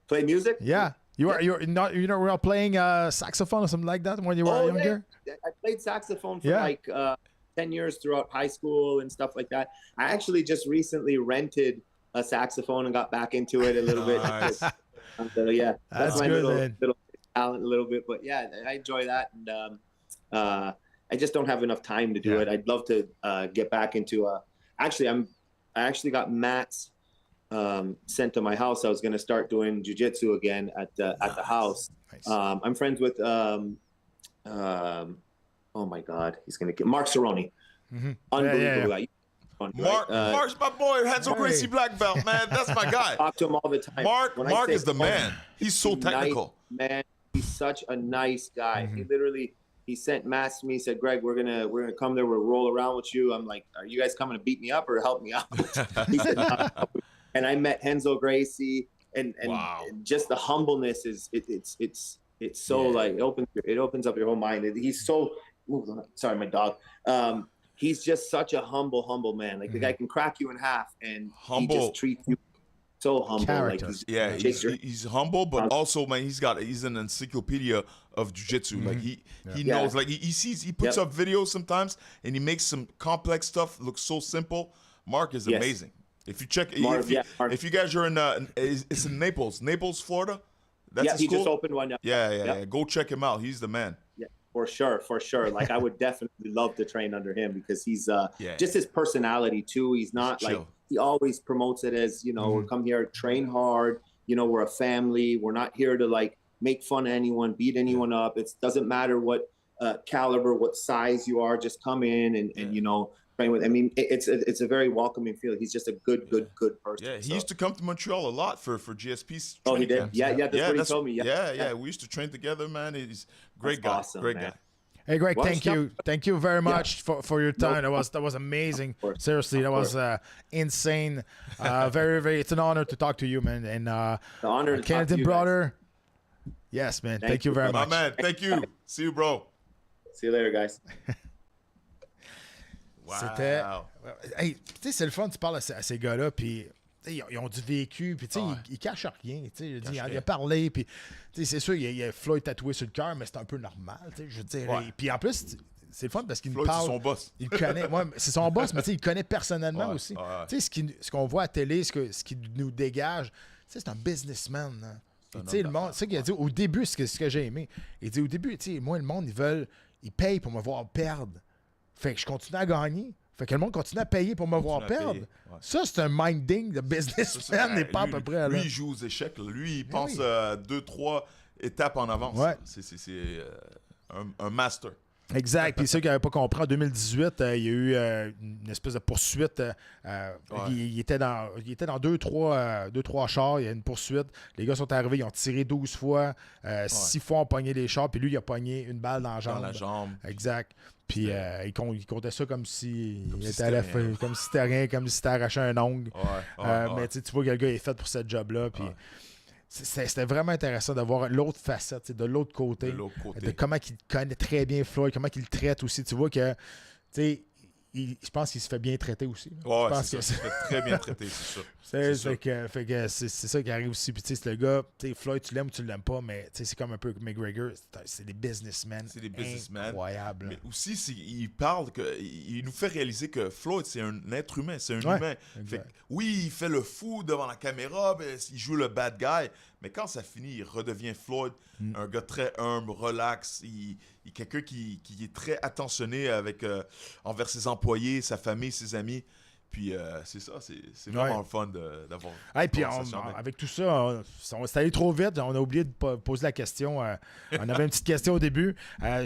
Play music? Yeah. You're not playing saxophone or something like that when you were younger? Yeah. I played saxophone for 10 years throughout high school and stuff like that. I actually just recently rented a saxophone and got back into it a little bit. So yeah, that's my good, little talent a little bit. But yeah, I enjoy that. And I just don't have enough time to do it. I'd love to get back into I actually got mats sent to my house. I was going to start doing jiu-jitsu again at the house. Nice. I'm friends with oh my God, he's gonna get Mark Cerrone. Unbelievable guy. Mark's my boy, Hansel Gracie black belt, man. That's my guy. Talk to him all the time. Mark is the man. He's so technical. Nice, man, he's such a nice guy. He sent masks to me. He said, "Greg, we're gonna come there. We'll roll around with you." I'm like, "Are you guys coming to beat me up or help me out?" He said, "No." And I met Hansel Gracie, and just the humbleness is it's so like it opens up your whole mind. He's so. Ooh, sorry, my dog. He's just such a humble man. Like the guy can crack you in half, and he just treats you so humble. Character. Like he's humble, but also, man, he's an encyclopedia of jiu-jitsu. Like he knows. Like he puts up videos sometimes, and he makes some complex stuff look so simple. Mark is amazing. If you check, if you guys are in, it's in Naples, Florida. That's Yeah, his he school? just opened one. Yeah. Go check him out. He's the man. Yeah, for sure. Like I would definitely love to train under him because he's Yeah. just his personality too. He's not chill. like he always promotes it as, you know, come here, train hard. You know, we're a family. We're not here to like make fun of anyone, beat anyone up. It doesn't matter what caliber, what size you are. Just come in and you know, train with. I mean, it's a very welcoming feel. He's just a good person. Yeah, he used to come to Montreal a lot for GSP's Oh, he did? camps. Yeah, that's what he told me. Yeah. We used to train together, man. He's a great guy. Awesome, great man. guy. Hey, Greg, Well, thank you very much for your time. That was amazing. Seriously, that was insane. Very. It's an honor to talk to you, man. And The honor to talk to Canadian you brother. Yes, man. Thank you very My much. man, thank you. See you, bro. See you later, guys. Wow. C'était. Hey, tu sais, c'est le fun, tu parles à ces gars-là, puis ils ont du vécu, puis tu sais, ils cachent rien. Tu sais, il a parlé, puis tu sais, c'est sûr, il y a Floyd tatoué sur le cœur, mais c'est un peu normal, tu sais, je veux dire. Ouais. Puis en plus, c'est le fun parce qu'il nous Floyd, parle. c'est son boss. Il connaît, ouais, c'est son boss, mais tu sais, il le connaît personnellement aussi. Ouais. Tu sais, ce qu'on voit à la télé, ce qui nous dégage, tu sais, c'est un businessman. Hein. Tu sais, le monde, c'est ça qu'il a dit au début, ce que j'ai aimé. Il dit au début, tu sais, moi, le monde, ils payent pour me voir perdre. Fait que je continue à gagner. Fait que le monde continue à payer pour me voir perdre. Ouais. Ça, c'est un minding de businessman, n'est pas à peu près là. Lui, il joue aux échecs. Là. Lui, il pense 2-3 étapes en avance. Ouais. C'est un master. Exact. Puis ceux qui n'avaient pas compris, en 2018, il y a eu une espèce de poursuite. Il était dans 2-3 chars. Il y a une poursuite. Les gars sont arrivés, ils ont tiré 12 fois. 6 fois, on pognait les chars. Puis lui, il a pogné une balle dans la jambe. Dans la jambe. Exact. Puis il comptait ça comme si comme si c'était rien, comme si c'était arraché un ongle. Mais tu vois que le gars est fait pour ce job-là. Puis c'était vraiment intéressant de voir l'autre facette, de l'autre côté. De comment il connaît très bien Floyd, comment il le traite aussi. Tu vois que, tu sais, je pense qu'il se fait bien traiter aussi. Ouais, c'est ça. Il se fait très bien traiter, c'est ça. C'est ça qui arrive aussi. Puis, tu sais, c'est le gars, tu sais, Floyd, tu l'aimes ou tu l'aimes pas, mais tu sais, c'est comme un peu McGregor. C'est des businessmen. C'est des businessmen. Incroyables. Mais aussi, il parle, il nous fait réaliser que Floyd, c'est un être humain. C'est un humain. Fait que, oui, il fait le fou devant la caméra, il joue le bad guy. Mais quand ça finit, il redevient Floyd, un gars très humble, relax. Il est quelqu'un qui est très attentionné envers ses employés, sa famille, ses amis. Puis c'est ça, c'est vraiment le fun d'avoir. Puis avec tout ça, on s'est allé trop vite. On a oublié de poser la question. On avait une petite question au début.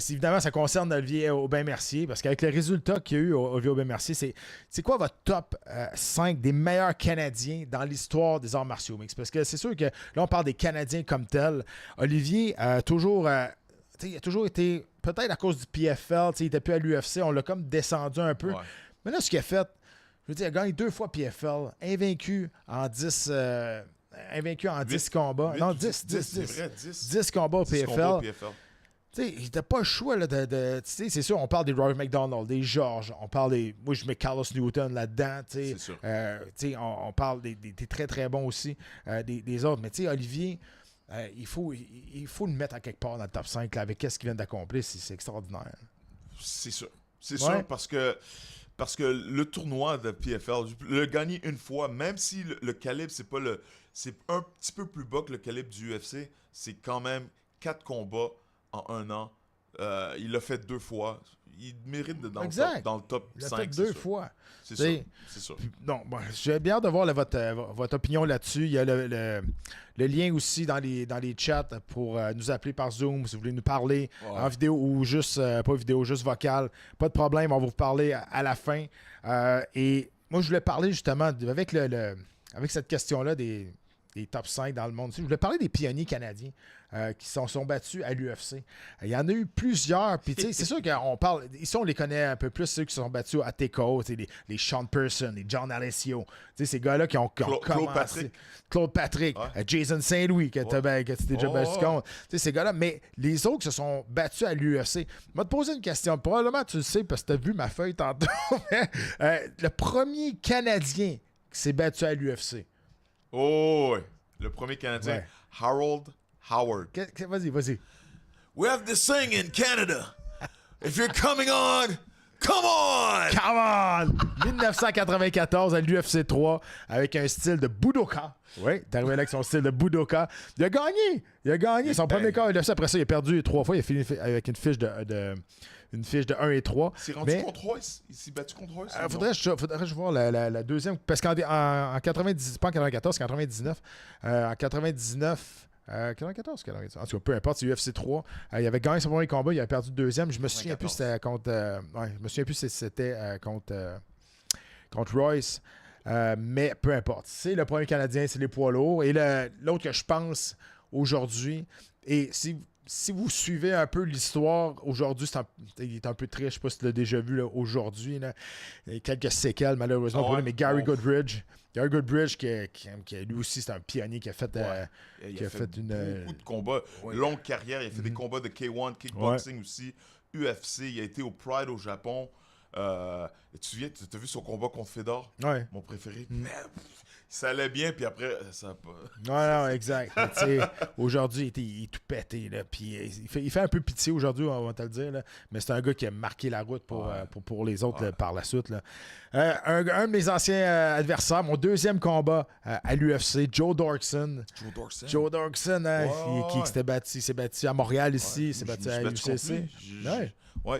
Évidemment, ça concerne Olivier Aubin-Mercier. Parce qu'avec les résultats qu'il y a eu, Olivier Aubin-Mercier, c'est quoi votre top 5 des meilleurs Canadiens dans l'histoire des arts martiaux mixtes? Parce que c'est sûr que là, on parle des Canadiens comme tels. Olivier a toujours été, peut-être à cause du PFL, il n'était plus à l'UFC, on l'a comme descendu un peu. Mais là, ce qu'il a fait, je veux dire, il a gagné 2 fois PFL, invaincu en 10 combats. Non, 10 combats au PFL. Il n'était pas le choix là, c'est sûr, on parle des Rory McDonald, des Georges, on parle des. Moi, je mets Carlos Newton là-dedans. C'est sûr. On parle des très très bons aussi, des autres. Mais tu sais, Olivier, il faut le mettre à quelque part dans le top 5 là, avec ce qu'il vient d'accomplir. C'est extraordinaire. C'est sûr. C'est sûr parce que le tournoi de PFL, le gagner une fois, même si le calibre, c'est un petit peu plus bas que le calibre du UFC, c'est quand même 4 combats en 1 an. Il l'a fait 2 fois. Il mérite d'être dans le top 5. Il l'a fait 2 fois. C'est sûr. C'est sûr. Donc, j'ai bien hâte de voir votre opinion là-dessus. Il y a le lien aussi dans les chats pour nous appeler par Zoom si vous voulez nous parler en vidéo ou juste, pas vidéo, juste vocal. Pas de problème, on va vous parler à la fin. Et moi, je voulais parler justement avec cette question-là des top 5 dans le monde. Je voulais parler des pionniers canadiens qui sont battus à l'UFC. Il y en a eu plusieurs. Puis, c'est sûr qu'on parle. Ici, on les connaît un peu plus, ceux qui se sont battus à TKO, les Sean Person, les John Alessio. Ces gars-là qui ont commencé. Claude Patrick, Jason Saint-Louis, que tu t'es déjà battu contre. Ces gars-là. Mais les autres qui se sont battus à l'UFC. Je vais te poser une question. Probablement, tu le sais parce que tu as vu ma feuille tantôt. Le premier Canadien qui s'est battu à l'UFC. Oh, le premier Canadien, Harold Howard. Vas-y. We have this thing in Canada. If you're coming on, Come on! Come on! 1994 à l'UFC 3 avec un style de Budoka. Oui, t'es arrivé là avec son style de Budoka. Il a gagné! Il a gagné son premier corps. Après ça, il a perdu 3 fois. Il a fini avec une fiche de 1 et 3. Il s'est rendu contre Royce? Il s'est battu contre Royce? Faudrait que je vois la deuxième. Parce qu'en 90, pas en 94, c'est en 99. En 99. 94, 99. En tout cas, peu importe, c'est UFC 3. Il avait gagné son premier combat, il avait perdu le deuxième. Je me souviens plus si c'était contre. Je me souviens plus si c'était contre Royce. Mais peu importe. C'est le premier Canadien, c'est les poids lourds. Et l'autre que je pense aujourd'hui, et si vous suivez un peu l'histoire, aujourd'hui, il est un peu triste, je ne sais pas si tu l'as déjà vu là, aujourd'hui. Là. Il y a quelques séquelles, malheureusement, pour lui, mais Gary Goodridge. Gary Goodridge, qui lui aussi, c'est un pionnier qui a fait, il a fait beaucoup de combats. Longue carrière. Il a fait des combats de K1, kickboxing aussi, UFC. Il a été au Pride au Japon. Tu te souviens, tu as vu son combat contre Fedor? Ouais. Mon préféré. Ça allait bien, puis après, ça n'a pas... Non, exact. Aujourd'hui, il est tout pété. Là, puis il fait un peu pitié aujourd'hui, on va te le dire. Là, mais c'est un gars qui a marqué la route pour les autres là, par la suite. Là. Un de mes anciens adversaires, mon deuxième combat à l'UFC, Joe Dorkson. Joe Dorkson, qui s'est battu à Montréal ici, il s'est battu à UCC.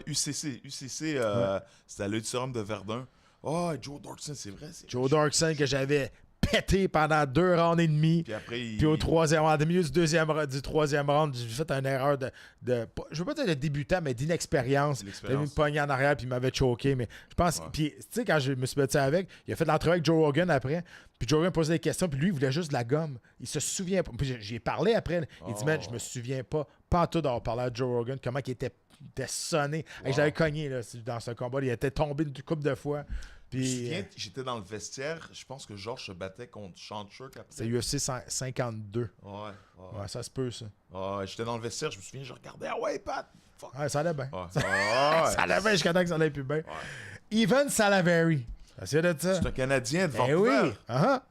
UCC. C'était à l'Auditorium de Verdun. Joe Dorkson, c'est vrai. Joe Dorkson que j'avais pété pendant 2 rounds et demi. Puis au troisième round, au milieu du troisième round, j'ai fait une erreur je veux pas dire de débutant, mais d'inexpérience. Il avait mis une poignée en arrière puis il m'avait choqué. Mais je pense puis tu sais, quand je me suis battu avec, il a fait de l'entrevue avec Joe Rogan après. Puis Joe Rogan posait des questions, puis lui, il voulait juste de la gomme. Il se souvient pas. Puis j'ai parlé après. Il dit, man, je me souviens pas en tout d'avoir parlé à Joe Rogan, comment il était sonné. J'avais cogné là, dans ce combat. Il était tombé une couple de fois. Puis, je me souviens, j'étais dans le vestiaire. Je pense que Georges se battait contre Chanchuk après. C'est UFC 52. Ouais, ça se peut, ça. J'étais dans le vestiaire, je me souviens, je regardais. Pat! Fuck. Ouais, ça allait bien. Ça allait bien jusqu'à temps que ça allait plus bien. Evan Salaverry. C'est de ça. C'est un Canadien de Vancouver.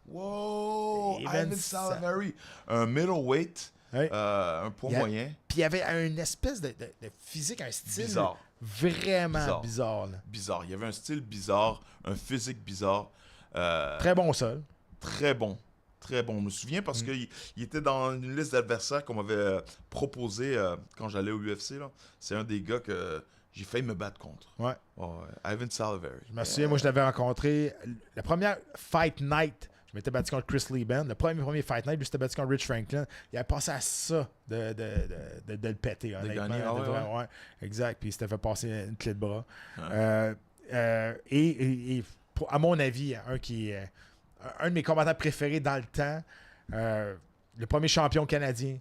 Wow! Evan Salaverry. Un middleweight. Un poids moyen. Puis il y avait une espèce de physique, un style bizarre. Vraiment bizarre. Bizarre. Il y avait un style bizarre, un physique bizarre. Très bon sol. Très bon. Très bon. Je me souviens parce qu'il était dans une liste d'adversaires qu'on m'avait proposé quand j'allais au UFC. Là. C'est un des gars que j'ai failli me battre contre. Ouais. Evan Salaverry. Je me souviens, moi, je l'avais rencontré. La première Fight Night, je m'étais battu contre Chris Lieben. Le premier Fight Night, lui, s'était battu contre Rich Franklin. Il avait passé à ça de le péter, honnêtement. De gagner, ouais, exact. Puis il s'était fait passer une clé de bras. Et à mon avis, un de mes combattants préférés dans le temps, le premier champion canadien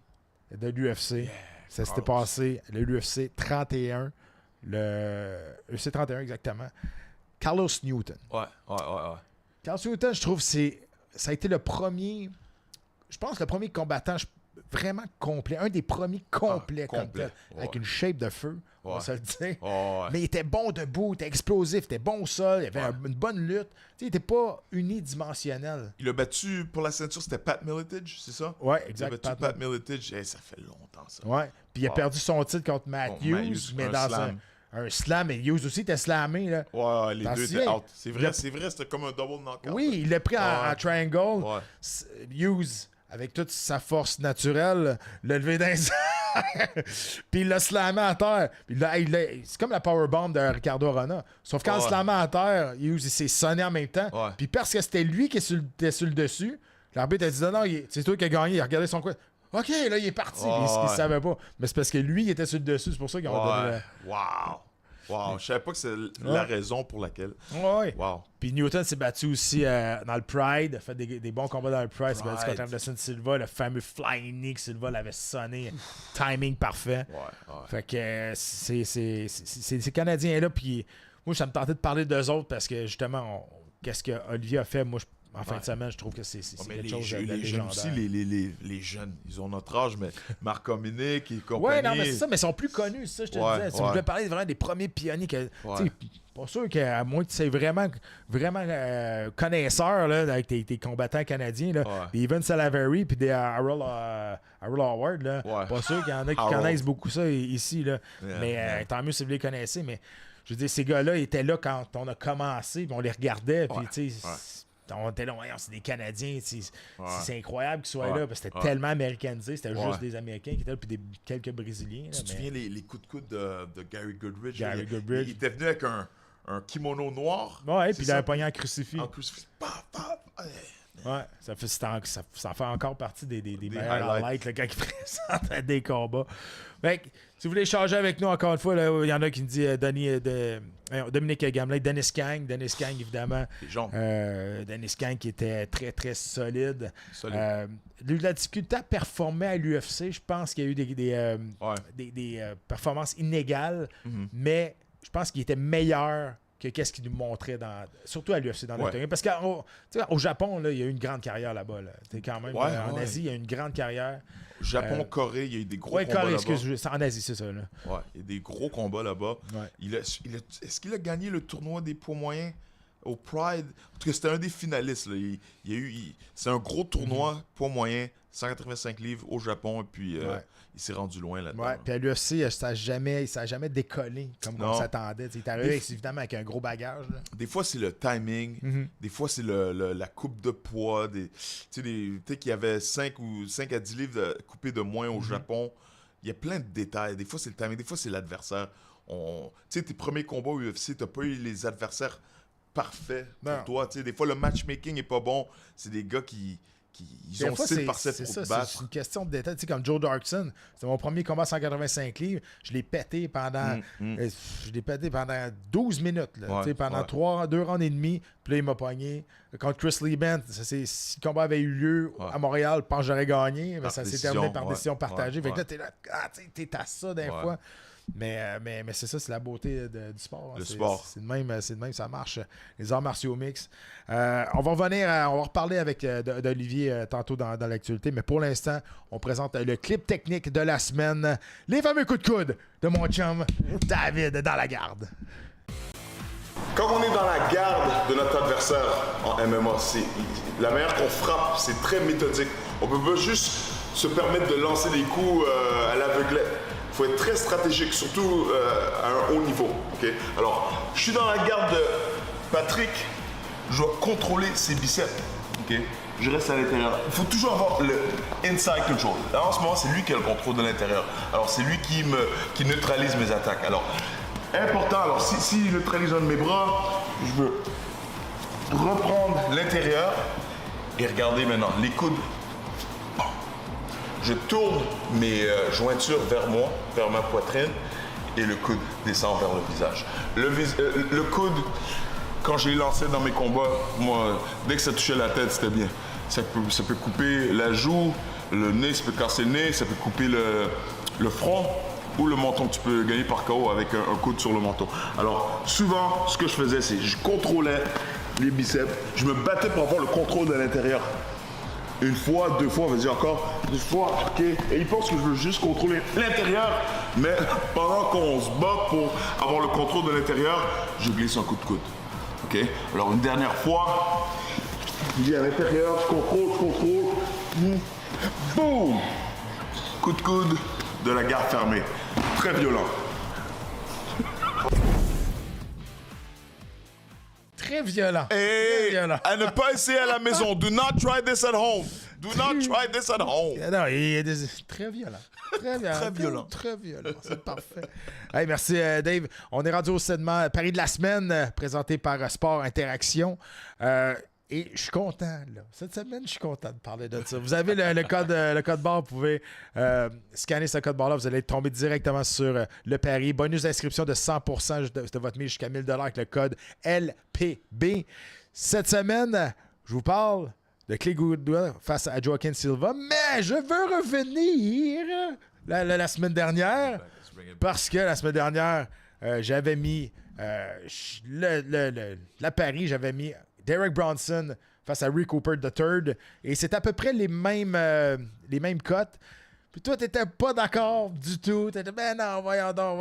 de l'UFC. Ça s'était passé à l'UFC 31. Le UFC 31, exactement. Carlos Newton. Ouais. Carlos Newton, je trouve que ça a été le premier combattant vraiment complet. Un des premiers complets. Comme tel, avec une shape de feu, on va se le dire. Mais il était bon debout, il était explosif, il était bon au sol, il avait une bonne lutte. Tu sais, il n'était pas unidimensionnel. Il a battu pour la ceinture, c'était Pat Miletich, c'est ça? Ouais, exact. Il a battu Pat Miletich. Ça fait longtemps, ça. Ouais, puis il a perdu son titre contre Matthews, mais dans un slam, et Hughes aussi était slammé. Là. Ouais, les deux étaient out. C'est vrai, c'était comme un double knockout. Oui, il l'a pris en triangle. Hughes, avec toute sa force naturelle, l'a levé dans les airs. Puis il l'a slammé à terre. Puis c'est comme la powerbomb de Ricardo Arona. Sauf quand il slammé à terre, Hughes il s'est sonné en même temps. Puis parce que c'était lui qui était sur le dessus, l'arbitre a dit non, c'est toi qui as gagné. Il a regardé son coin. OK, là, il est parti. Il ne savait pas. Mais c'est parce que lui, il était sur le dessus. C'est pour ça qu'ils ont donné Wow. Je savais pas que c'est la raison pour laquelle. Ouais. Wow. Puis Newton s'est battu aussi dans le Pride. Il a fait des bons combats dans le Pride. Il s'est battu contre Anderson Silva. Le fameux Flying Knee que Silva l'avait sonné. Timing parfait. Fait que ces Canadiens-là. Puis moi, ça me tentait de parler d'eux autres parce que justement, qu'est-ce que Olivier a fait, moi, en fin de semaine, je trouve que c'est quelque chose de légendaire. Les jeunes aussi, les jeunes, ils ont notre âge, mais Marc-Dominique et compagnie. Ouais, non, mais c'est ça, mais ils sont plus connus, ça, je te disais. Si je voulais parler vraiment des premiers pionniers, pas sûr qu'à moins que tu sois vraiment connaisseur là, avec tes combattants canadiens, là, des Evan Salaverry puis des Harold Howard, là, pas sûr qu'il y en a qui connaissent beaucoup ça ici. Là. Mais tant mieux si vous les connaissez, mais je veux dire, ces gars-là étaient là quand on a commencé, puis on les regardait, puis tu sais, on était là, voyons, c'est des Canadiens, c'est incroyable qu'ils soient là, parce que c'était tellement américanisé, c'était juste des Américains qui étaient là, puis quelques Brésiliens. Tu te souviens les coups de coude de Gary Goodridge? Goodridge. Il était venu avec un kimono noir. Ouais, puis il avait pogné en crucifix. Paf, paf. Ouais, ça fait encore partie des meilleurs highlights là, quand ils présentent des combats. Fait que, si vous voulez échanger avec nous, encore une fois, il y en a qui me disent Dominique Gamelin, Dennis Kang, évidemment. Dennis Kang qui était très, très solide. Il a eu de la difficulté à performer à l'UFC. Je pense qu'il y a eu des performances inégales, mais je pense qu'il était meilleur que qu'est-ce qu'il nous montrait surtout à l'UFC dans l'octogone. Parce qu'au Japon, là, il y a eu une grande carrière là-bas. Là. Quand même, en Asie, il y a une grande carrière. Japon, Corée, il y a eu des gros combats Corée, là-bas. En Asie, c'est ça. Là. Ouais, il y a des gros combats là-bas. Ouais. Est-ce qu'il a gagné le tournoi des poids moyens au Pride? En tout cas, c'était un des finalistes. Là. C'est un gros tournoi, poids moyen, 185 livres au Japon, et puis il s'est rendu loin là-dedans. Ouais, puis à l'UFC, ça n'a jamais décollé comme on s'attendait. Il est arrivé évidemment avec un gros bagage. Là. Des fois, c'est le timing. Des fois, c'est la coupe de poids. Tu sais, qu'il y avait 5 à 10 livres coupés de moins au Japon. Il y a plein de détails. Des fois, c'est le timing. Des fois, c'est l'adversaire. Tu sais, tes premiers combats au UFC, tu n'as pas eu les adversaires parfaits pour toi. Tu sais, des fois, le matchmaking n'est pas bon. C'est des gars qui ont 6 par 7 pour te battre. C'est une question de détail. Tu sais, comme Joe Darkson, c'était mon premier combat à 185 livres. Je l'ai pété pendant 12 minutes. Là, pendant 2 rounds et demi. Puis là, il m'a pogné. Contre Chris Lieben, si le combat avait eu lieu à Montréal, je pense que j'aurais gagné. Mais ça s'est terminé par décision partagée. Fait que là, t'es à ça des fois. Mais c'est ça, c'est la beauté du sport. Le sport. C'est de même, ça marche. Les arts martiaux mix. On va revenir, on va reparler avec d'Olivier tantôt dans l'actualité, mais pour l'instant, on présente le clip technique de la semaine. Les fameux coups de coude de mon chum David dans la garde. Quand on est dans la garde de notre adversaire en MMA, la manière qu'on frappe, c'est très méthodique. On peut pas juste se permettre de lancer des coups à l'aveuglette. Il faut être très stratégique, surtout à un haut niveau. Okay? Alors, je suis dans la garde de Patrick. Je dois contrôler ses biceps. Okay? Je reste à l'intérieur. Il faut toujours avoir le inside control. Là, en ce moment, c'est lui qui a le contrôle de l'intérieur. Alors, c'est lui qui neutralise mes attaques. Alors, important. Alors, s'il neutralise un de mes bras, je veux reprendre l'intérieur et regarder maintenant les coudes. Je tourne mes jointures vers moi, vers ma poitrine, et le coude descend vers le visage. Le coude, quand j'ai lancé dans mes combats, moi, dès que ça touchait la tête, c'était bien. Ça peut couper la joue, le nez, ça peut casser le nez, ça peut couper le front ou le menton. Tu peux gagner par KO avec un coude sur le menton. Alors, souvent, ce que je faisais, c'est que je contrôlais les biceps. Je me battais pour avoir le contrôle de l'intérieur. Une fois, 2 fois, vas-y encore, 2 fois, ok. Et il pense que je veux juste contrôler l'intérieur, mais pendant qu'on se bat pour avoir le contrôle de l'intérieur, je glisse un coup de coude. Ok. Alors une dernière fois, je dis à l'intérieur, je contrôle. Boum! Coup de coude de la garde fermée. Très violent. Très violent. Et à ne pas essayer à la maison. Do not try this at home. Do not try this at home. Non, il est très violent. Très violent. C'est parfait. Hey, merci, Dave. On est rendu au segment Paris de la semaine, présenté par Sport Interaction. Et je suis content, là. Cette semaine, je suis content de parler de ça. Vous avez le code barre, vous pouvez scanner ce code barre-là, vous allez tomber directement sur le pari. Bonus d'inscription de 100% de votre mise jusqu'à 1000$ avec le code LPB. Cette semaine, je vous parle de Clay Goodwin face à Joaquin Silva, mais je veux revenir la semaine dernière, parce que la semaine dernière, j'avais mis la pari, j'avais mis Derek Bronson face à Rick Cooper III. Et c'est à peu près les mêmes cotes. Puis toi, t'étais pas d'accord du tout. T'étais, ben non, voyons donc.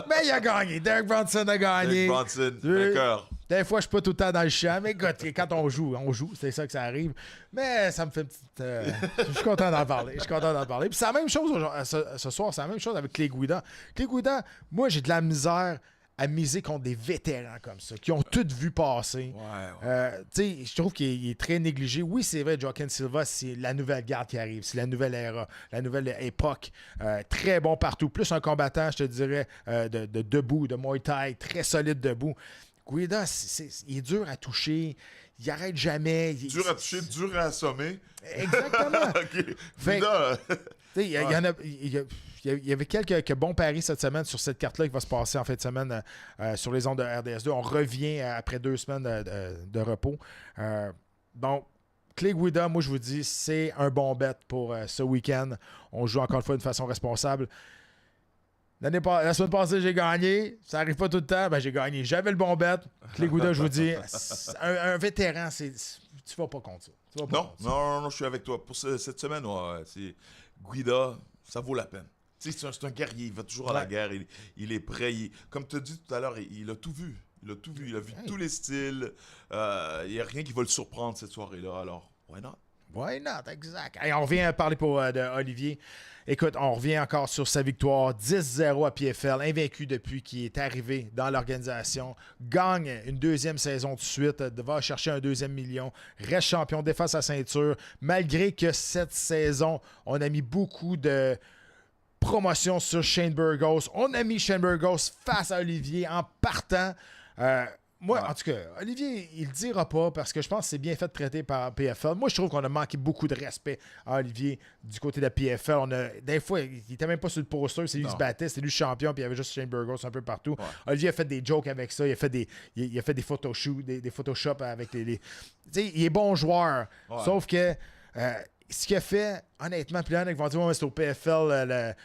Mais il a gagné. Derek Bronson a gagné. Derek Bronson, d'accord. Des fois, je suis pas tout le temps dans le champ. Mais écoute, quand on joue, c'est ça que ça arrive. Mais ça me fait une petite... je suis content d'en parler. Puis c'est la même chose ce soir. C'est la même chose avec Clay Guida. Clay Guida, moi, j'ai de la misère à miser contre des vétérans comme ça, qui ont tout vu passer. Je trouve qu'il est très négligé. Oui, c'est vrai, Joaquin Silva, c'est la nouvelle garde qui arrive, c'est la nouvelle era, la nouvelle époque. Très bon partout. Plus un combattant, je te dirais, de debout, de Muay Thai, très solide debout. Guida, il est dur à toucher, il arrête jamais. Dur à toucher, dur à assommer. Exactement. OK. Fait, Guida... il y avait quelques bons paris cette semaine sur cette carte-là qui va se passer en fin de semaine sur les ondes de RDS2. On revient après 2 semaines de repos. Donc, Clay Guida, moi je vous dis, c'est un bon bet pour ce week-end. On joue encore une fois d'une façon responsable. La semaine passée, j'ai gagné. Ça n'arrive pas tout le temps. Ben, j'ai gagné. J'avais le bon bet. Clay Guida, je vous dis, un vétéran, tu vas pas contre ça. Non, je suis avec toi. Pour cette semaine, c'est Guida, ça vaut la peine. C'est un guerrier, il va toujours à la guerre, il est prêt. Comme tu as dit tout à l'heure, il a tout vu. Il a vu tous les styles. Il n'y a rien qui va le surprendre cette soirée-là. Alors, why not? Why not? Exact. Hey, on revient à parler de Olivier. Écoute, on revient encore sur sa victoire. 10-0 à PFL, invaincu depuis qu'il est arrivé dans l'organisation. Gagne une 2e saison de suite, va chercher un 2e million. Reste champion, défend sa ceinture. Malgré que cette saison, on a mis beaucoup de promotion sur Shane Burgos. On a mis Shane Burgos face à Olivier en partant. En tout cas, Olivier, il le dira pas parce que je pense que c'est bien fait de traiter par PFL. Moi, je trouve qu'on a manqué beaucoup de respect à Olivier du côté de la PFL. Des fois, il était même pas sur le poster, c'est lui qui se battait, c'est lui le champion, puis il y avait juste Shane Burgos un peu partout. Ouais. Olivier a fait des jokes avec ça, il a fait des photoshoots, des Photoshop avec les... Tu sais, il est bon joueur, sauf que ce qu'il a fait, honnêtement, puis là, ils vont dire, c'est au PFL,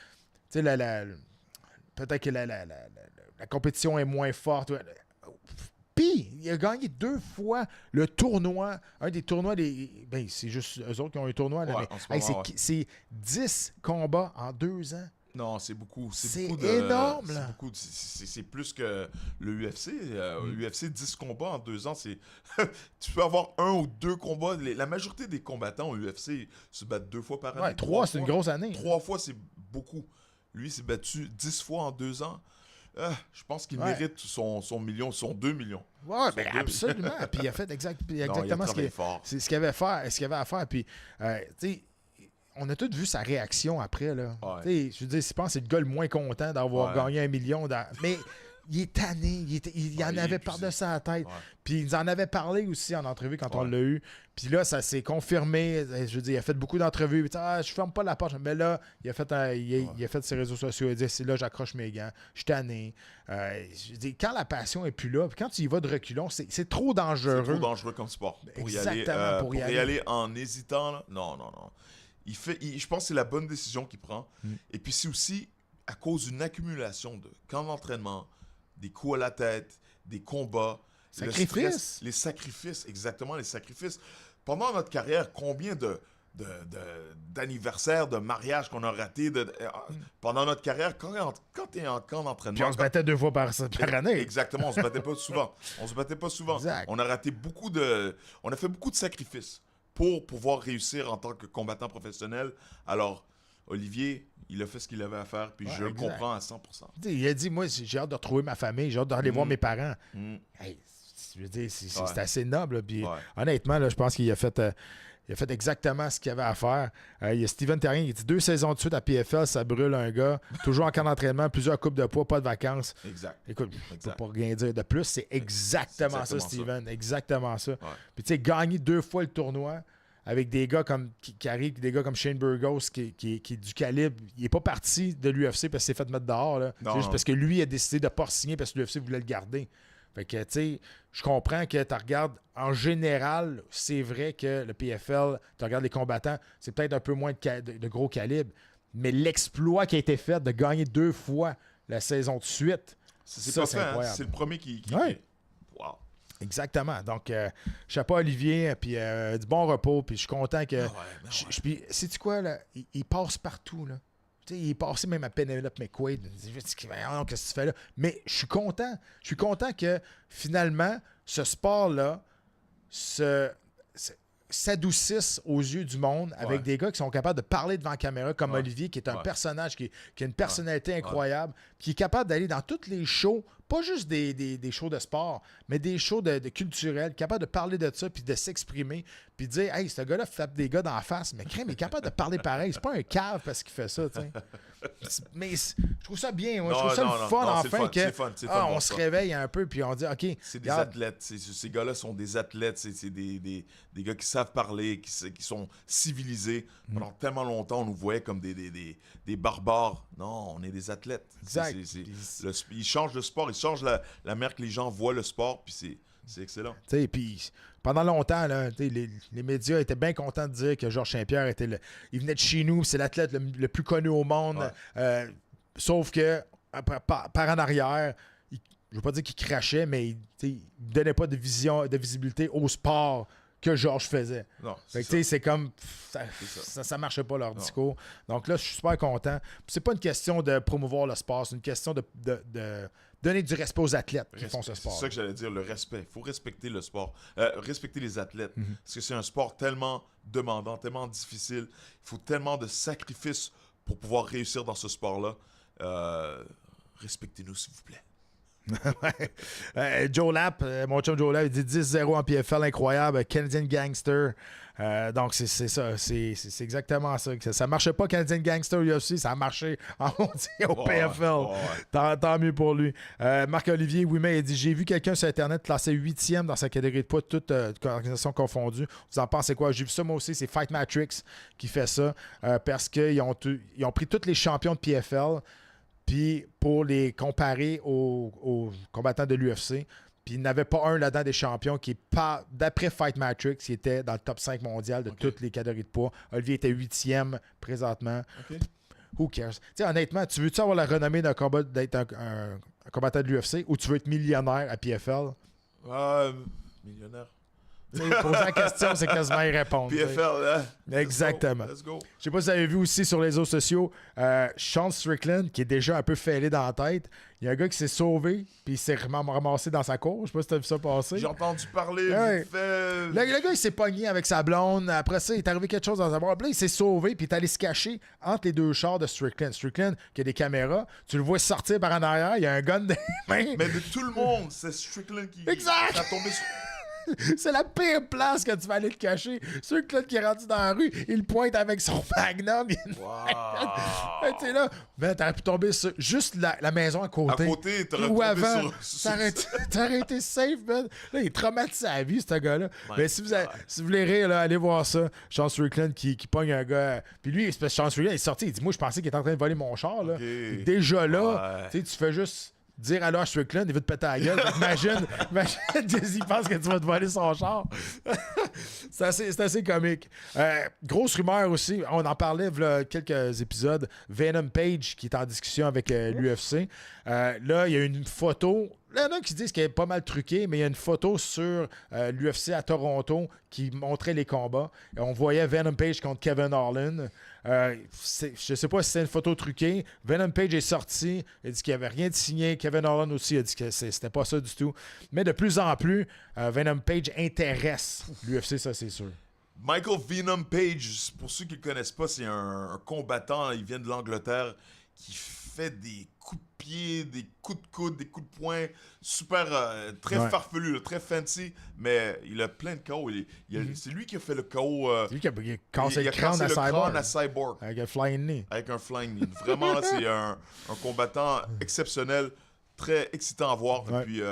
peut-être que la compétition est moins forte. Puis, il a gagné 2 fois le tournoi. Un des tournois c'est juste eux autres qui ont un tournoi. Là, c'est 10 combats en 2 ans. Non, c'est beaucoup. C'est énorme. C'est plus que le UFC. UFC, 10 combats en 2 ans. Tu peux avoir 1 ou 2 combats. La majorité des combattants au UFC se battent 2 fois par année. 3, c'est une grosse année. 3 fois, c'est beaucoup. Lui, il s'est battu 10 fois en 2 ans. Je pense qu'il mérite son million, son 2 millions. Oui, absolument. Puis il a fait exactement ce qu'il avait à faire. Puis, tu sais, on a tous vu sa réaction après. Là. Je veux dire, je pense que c'est le gars le moins content d'avoir gagné 1 million. Mais il est tanné. Il en avait par-dessus la tête. Puis il nous en avait parlé aussi en entrevue quand on l'a eu. Puis là, ça s'est confirmé. Je veux dire, il a fait beaucoup d'entrevues. Je ferme pas la porte. Mais là, il a fait ses réseaux sociaux. Il a dit, c'est là, j'accroche mes gants. Je suis tanné. Je veux dire, quand la passion est plus là, puis quand tu y vas de reculons, c'est trop dangereux. C'est trop dangereux comme sport. Pour y aller en hésitant, là, non. Je pense que c'est la bonne décision qu'il prend. Et puis c'est aussi à cause d'une accumulation de camps d'entraînement, des coups à la tête, des combats, les sacrifices, exactement, les sacrifices. Pendant notre carrière, combien d'anniversaires, de mariages qu'on a ratés pendant notre carrière, quand tu es en camp d'entraînement... Puis on se battait 2 fois par année. Exactement, on se battait pas souvent. Exact. On a raté on a fait beaucoup de sacrifices pour pouvoir réussir en tant que combattant professionnel. Alors, Olivier, il a fait ce qu'il avait à faire, puis je le comprends à 100%. Il a dit, moi, j'ai hâte de retrouver ma famille, j'ai hâte d'aller voir mes parents. Hey, je veux dire, c'est assez noble. Puis honnêtement, là, je pense qu'il a fait exactement ce qu'il avait à faire. Il y a Steven Terrien qui dit 2 saisons de suite à PFL, ça brûle un gars. Toujours en camp d'entraînement, plusieurs coupes de poids, pas de vacances. Écoute, je ne peux pas rien dire de plus. C'est exactement ça, Steven. Exactement ça. Puis tu sais, gagner 2 fois le tournoi avec des gars qui arrivent, des gars comme Shane Burgos qui est du calibre. Il n'est pas parti de l'UFC parce qu'il s'est fait mettre dehors. Là. C'est juste parce que lui a décidé de ne pas signer parce que l'UFC voulait le garder. Fait que, tu sais, je comprends que tu regardes, en général, c'est vrai que le PFL, tu regardes les combattants, c'est peut-être un peu moins de gros calibre, mais l'exploit qui a été fait de gagner 2 fois la saison de suite, c'est incroyable. C'est le premier qui... Wow. Exactement. Donc, chapeau à Olivier, puis du bon repos, puis je suis content que... Puis, sais-tu quoi, là? Il passe partout, là. Tu sais, il est passé même à Penelope McQuaid. Qu'est-ce que tu fais là? Mais je suis content. Je suis content que, finalement, ce sport-là s'adoucissent aux yeux du monde avec des gars qui sont capables de parler devant la caméra, comme Olivier, qui est un personnage qui a une personnalité incroyable, qui est capable d'aller dans tous les shows, pas juste des shows de sport, mais des shows de culturels, capable de parler de ça, puis de s'exprimer, puis de dire « Hey, ce gars-là frappe des gars dans la face, mais crème, il est capable de parler pareil. C'est pas un cave parce qu'il fait ça, tu sais. » Mais je trouve ça bien. Moi. Je trouve ça le fun, enfin, on se réveille un peu, puis on dit « OK. » C'est des athlètes. Ces gars-là sont des athlètes. C'est des gars qui savent parler, qui sont civilisés. Pendant tellement longtemps, on nous voyait comme des barbares. Non, on est des athlètes. Exact. Ils changent le sport, ils changent la manière que les gens voient le sport, puis c'est excellent. Puis pendant longtemps, là, les médias étaient bien contents de dire que Georges Saint-Pierre il venait de chez nous, c'est l'athlète le plus connu au monde. Sauf que par en arrière, je ne veux pas dire qu'il crachait, mais il ne donnait pas de visibilité au sport que Georges faisait. Non, c'est comme ça marchait pas leur discours. Donc là, je suis super content. C'est pas une question de promouvoir le sport, c'est une question de donner du respect aux athlètes qui font ce sport. C'est ça que j'allais dire, le respect. Il faut respecter le sport, respecter les athlètes. Parce que c'est un sport tellement demandant, tellement difficile. Il faut tellement de sacrifices pour pouvoir réussir dans ce sport-là. Respectez-nous, s'il vous plaît. Joe Lapp, mon chum Joe Lapp, il dit 10-0 en PFL, incroyable, Canadian Gangster. Donc c'est ça, c'est exactement ça. Ça marchait pas Canadian Gangster UFC, ça a marché en au PFL. Tant mieux pour lui. Marc-Olivier Ouimet, il dit: j'ai vu quelqu'un sur Internet classé 8e dans sa catégorie de poids, toute organisation confondue. Vous en pensez quoi? J'ai vu ça moi aussi, c'est Fight Matrix qui fait ça, parce qu'ils ont pris tous les champions de PFL. Puis pour les comparer aux combattants de l'UFC, puis il n'y avait pas un là-dedans des champions qui est pas, d'après Fight Matrix, qui était dans le top 5 mondial de toutes les catégories de poids. Olivier était 8e présentement. Who cares? T'sais, honnêtement, tu veux-tu avoir la renommée d'un combat d'être un combattant de l'UFC ou tu veux être millionnaire à PFL? Millionnaire. Poser la question, c'est quasiment y répondre. PFL, hein? Exactement. Let's go. Je sais pas si vous avez vu aussi sur les réseaux sociaux, Sean Strickland, qui est déjà un peu fêlé dans la tête. Il y a un gars qui s'est sauvé, puis il s'est ramassé dans sa cour. Je sais pas si tu as vu ça passer. J'ai entendu parler, vite fait. Le gars, il s'est pogné avec sa blonde. Après ça, il est arrivé quelque chose dans sa boîte. Puis là, il s'est sauvé, puis il est allé se cacher entre les deux chars de Strickland. Strickland, qui a des caméras, tu le vois sortir par en arrière, il y a un gun dans les mains. Mais de tout le monde, c'est Strickland qui exact! a tombé sur... C'est la pire place que tu vas aller te cacher. Ceux qui est rendu dans la rue, il pointe avec son magnum. Tu sais là, ben, t'aurais pu tomber sur juste la maison à côté. À côté, t'aurais ou tombé avant, sur... t'aurais été safe, man. Là, il est traumatisé à la vie, ce gars-là. Mais si vous voulez rire, là, allez voir ça. Sean Strickland qui pogne un gars. Puis lui, Sean Strickland est sorti. Il dit: moi, je pensais qu'il était en train de voler mon char. Là. Déjà là, tu fais juste dire alors à Strickland, il veut te péter la gueule. Imagine, il pense que tu vas te voler son char. c'est assez comique. Grosse rumeur aussi, on en parlait il y a quelques épisodes. Venom Page qui est en discussion avec l'UFC. Là, il y a une photo. Il y en a qui disent qu'elle est pas mal truquée, mais il y a une photo sur l'UFC à Toronto qui montrait les combats. Et on voyait Venom Page contre Kevin Harlan. Je sais pas si c'est une photo truquée. Venom Page est sorti. Il a dit qu'il n'y avait rien de signé. Kevin Harlan aussi a dit que c'était pas ça du tout. Mais de plus en plus, Venom Page intéresse l'UFC, ça c'est sûr. Michael Venom Page, pour ceux qui ne le connaissent pas, c'est un combattant. Il vient de l'Angleterre qui fait des coups de pied, des coups de coude, des coups de poing, super, très farfelu, là, très fancy, mais il a plein de KO. C'est lui qui a fait le KO. C'est lui qui a cassé le crâne à Cyborg. Avec un flying knee. Avec un flying knee. Vraiment, là, c'est un combattant exceptionnel, très excitant à voir. Et puis,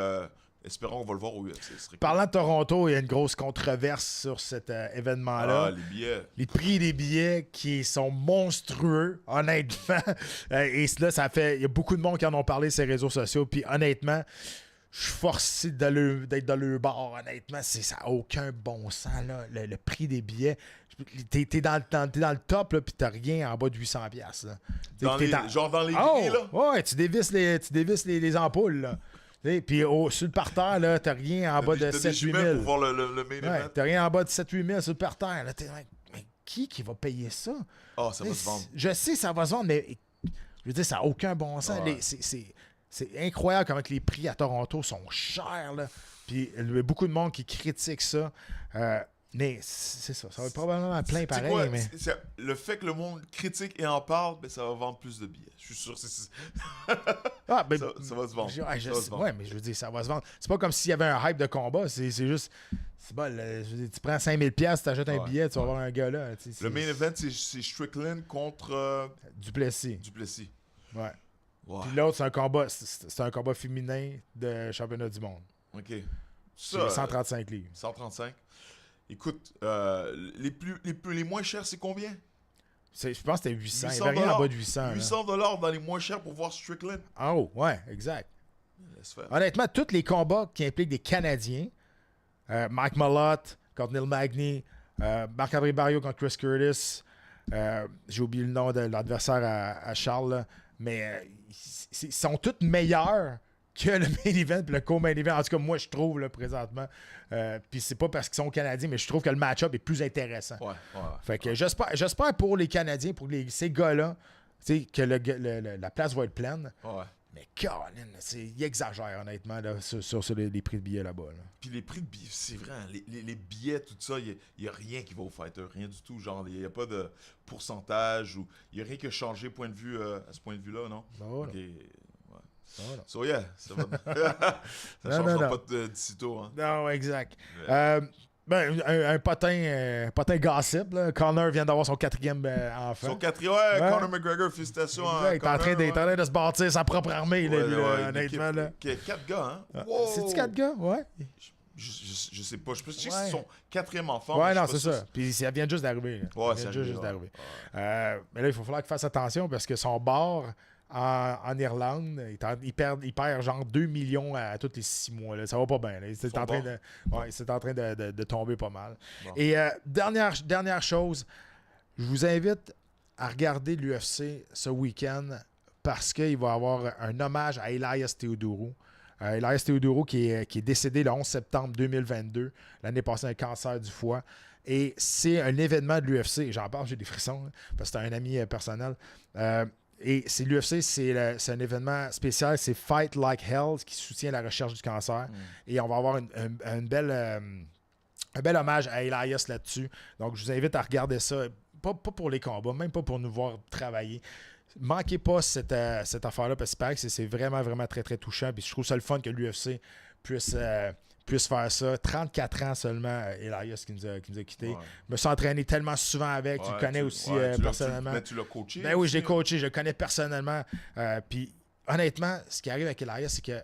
espérons qu'on va le voir au UFC. Parlant de Toronto, il y a une grosse controverse sur cet événement-là. Les billets. Les prix des billets qui sont monstrueux, honnêtement. Et là, il y a beaucoup de monde qui en ont parlé sur les réseaux sociaux. Puis honnêtement, je suis forcé d'être dans le bar. Honnêtement, ça n'a aucun bon sens, là, le prix des billets. T'es dans le top, là, puis t'as rien en bas de 800$. Là. Genre dans les grilles, là? Ouais, tu dévisses les ampoules, là. Puis sur le parterre, là, t'as rien en bas de 7-8 000. Pour voir le main event. T'as rien en bas de 7-8 000 sur le parterre. Là, mais qui va payer ça? Ça va se vendre. Je sais, ça va se vendre, mais je veux dire, ça n'a aucun bon sens. C'est incroyable comment les prix à Toronto sont chers. Là. Puis il y a beaucoup de monde qui critique ça. Mais c'est ça. Ça va être probablement plein pareil. Quoi? Mais... Le fait que le monde critique et en parle, ben, ça va vendre plus de billets. Je suis sûr. Ah, ben, ça va se vendre. Ouais, mais je veux dire, ça va se vendre. C'est pas comme s'il y avait un hype de combat. C'est juste. C'est bon, je veux dire, tu prends 5000$, tu achètes un billet, tu vas avoir un gars là. Le main event, c'est Strickland contre Duplessis. Ouais. Wow. Puis l'autre, c'est un combat féminin de championnat du monde. OK. C'est 135 livres. 135. Écoute, les moins chers, c'est combien? Je pense que c'était 800. Il n'y avait rien en bas de 800. $800 dans les moins chers pour voir Strickland. En haut, ouais, exact. Laisse faire. Honnêtement, tous les combats qui impliquent des Canadiens, Mike Malott contre Neil Magny, Marc-André Barrios contre Chris Curtis, j'ai oublié le nom de l'adversaire à Charles, là, mais ils sont tous meilleurs que le main event et le co-main event. En tout cas, moi, je trouve, là, présentement. Puis c'est pas parce qu'ils sont Canadiens, mais je trouve que le match-up est plus intéressant. Ouais. Fait que j'espère pour les Canadiens, pour ces gars-là, que la place va être pleine. Ouais. Mais Colin, il exagère, honnêtement, là, sur les prix de billets là-bas. Là. Puis les prix de billets, c'est vrai, les billets, tout ça, il n'y a rien qui va au fighter, rien du tout. Genre, il n'y a pas de pourcentage ou il n'y a rien qui a changé point de vue, à ce point de vue-là, non? Oh, okay. Oh, non. So yeah, ça ne changera pas d'ici tôt. Hein. Non, exact. Un potin gossip. Là. Connor vient d'avoir son 4e enfant. Son 4e, Conor McGregor, félicitations. Il est en train de se bâtir sa propre armée, honnêtement. Là. 4 gars, hein? Wow. C'est-tu 4 gars? Ouais. Je sais pas. Je sais que c'est son 4e enfant. Ouais, non, c'est ça. Puis ça vient juste d'arriver. Ouais, ça vient juste d'arriver. Ouais. Mais là, il faut falloir qu'il fasse attention parce que son bar en Irlande, il perd genre 2 millions à tous les 6 mois. Là. Ça va pas bien. C'est en train de tomber pas mal. Bon. Et dernière chose, je vous invite à regarder l'UFC ce week-end parce qu'il va y avoir un hommage à Elias Theodorou. Elias Theodorou qui est décédé le 11 septembre 2022, l'année passée, un cancer du foie. Et c'est un événement de l'UFC. J'en parle, j'ai des frissons, parce que c'est un ami personnel. Et c'est l'UFC, c'est un événement spécial, c'est Fight Like Hell qui soutient la recherche du cancer. Et on va avoir un bel hommage à Elias là-dessus. Donc, je vous invite à regarder ça. Pas pour les combats, même pas pour nous voir travailler. Manquez pas cette affaire-là parce que c'est vraiment, vraiment très, très touchant. Puis je trouve ça le fun que l'UFC puisse faire ça. 34 ans seulement, Elias qui nous a quittés. Ouais. Je me suis entraîné tellement souvent avec. Tu le connais aussi personnellement. Tu l'as coaché? Ben oui, je l'ai coaché. Je le connais personnellement. Puis honnêtement, ce qui arrive avec Elias, c'est que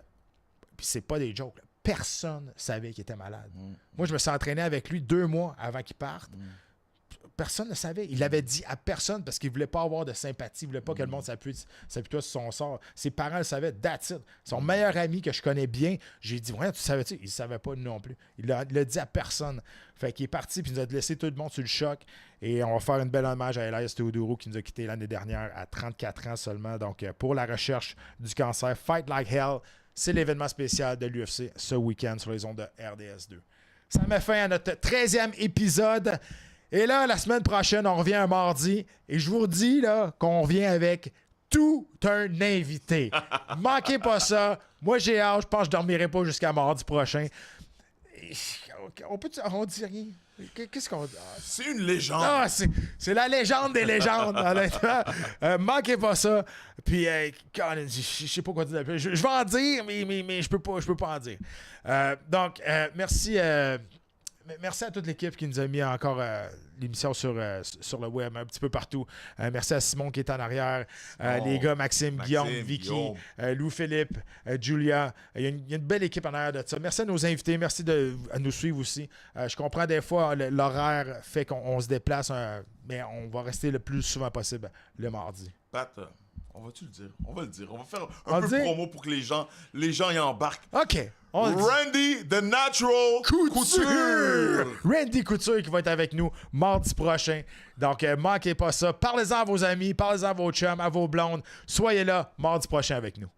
puis c'est pas des jokes. Là, personne savait qu'il était malade. Moi, je me suis entraîné avec lui 2 mois avant qu'il parte. Personne ne savait. Il l'avait dit à personne parce qu'il ne voulait pas avoir de sympathie. Il ne voulait pas que le monde s'appuie sur son sort. Ses parents le savaient. That's it. Son meilleur ami que je connais bien, j'ai dit, ouais, tu savais-tu? Il ne savait pas non plus. Il l'a dit à personne. Fait qu'il est parti puis il nous a laissé tout le monde sur le choc. Et on va faire une belle hommage à Elias Theodorou qui nous a quittés l'année dernière à 34 ans seulement. Donc, pour la recherche du cancer, Fight Like Hell, c'est l'événement spécial de l'UFC ce week-end sur les ondes de RDS2. Ça met fin à notre 13e épisode. Et là, la semaine prochaine, on revient un mardi. Et je vous dis là, qu'on revient avec tout un invité. Manquez pas ça. Moi, j'ai hâte. Je pense que je ne dormirai pas jusqu'à mardi prochain. On dit rien. Qu'est-ce qu'on dit? C'est une légende. Ah, c'est la légende des légendes, honnêtement. Manquez pas ça. Puis, je sais pas quoi dire. Je vais en dire, mais je peux pas en dire. Donc, merci. Merci à toute l'équipe qui nous a mis encore l'émission sur le web, un petit peu partout. Merci à Simon qui est en arrière. Les gars, Maxime, Guillaume, Vicky, Louis-Philippe, Julia. Il y a une belle équipe en arrière de ça. Merci à nos invités. Merci à nous suivre aussi. Je comprends des fois, l'horaire fait qu'on se déplace, mais on va rester le plus souvent possible le mardi. Pat, on va-tu le dire? On va le dire. On va faire un peu de promo pour que les gens y embarquent. OK. Randy, The Natural Couture. Randy Couture qui va être avec nous mardi prochain. Donc, manquez pas ça. Parlez-en à vos amis, parlez-en à vos chums, à vos blondes. Soyez là mardi prochain avec nous.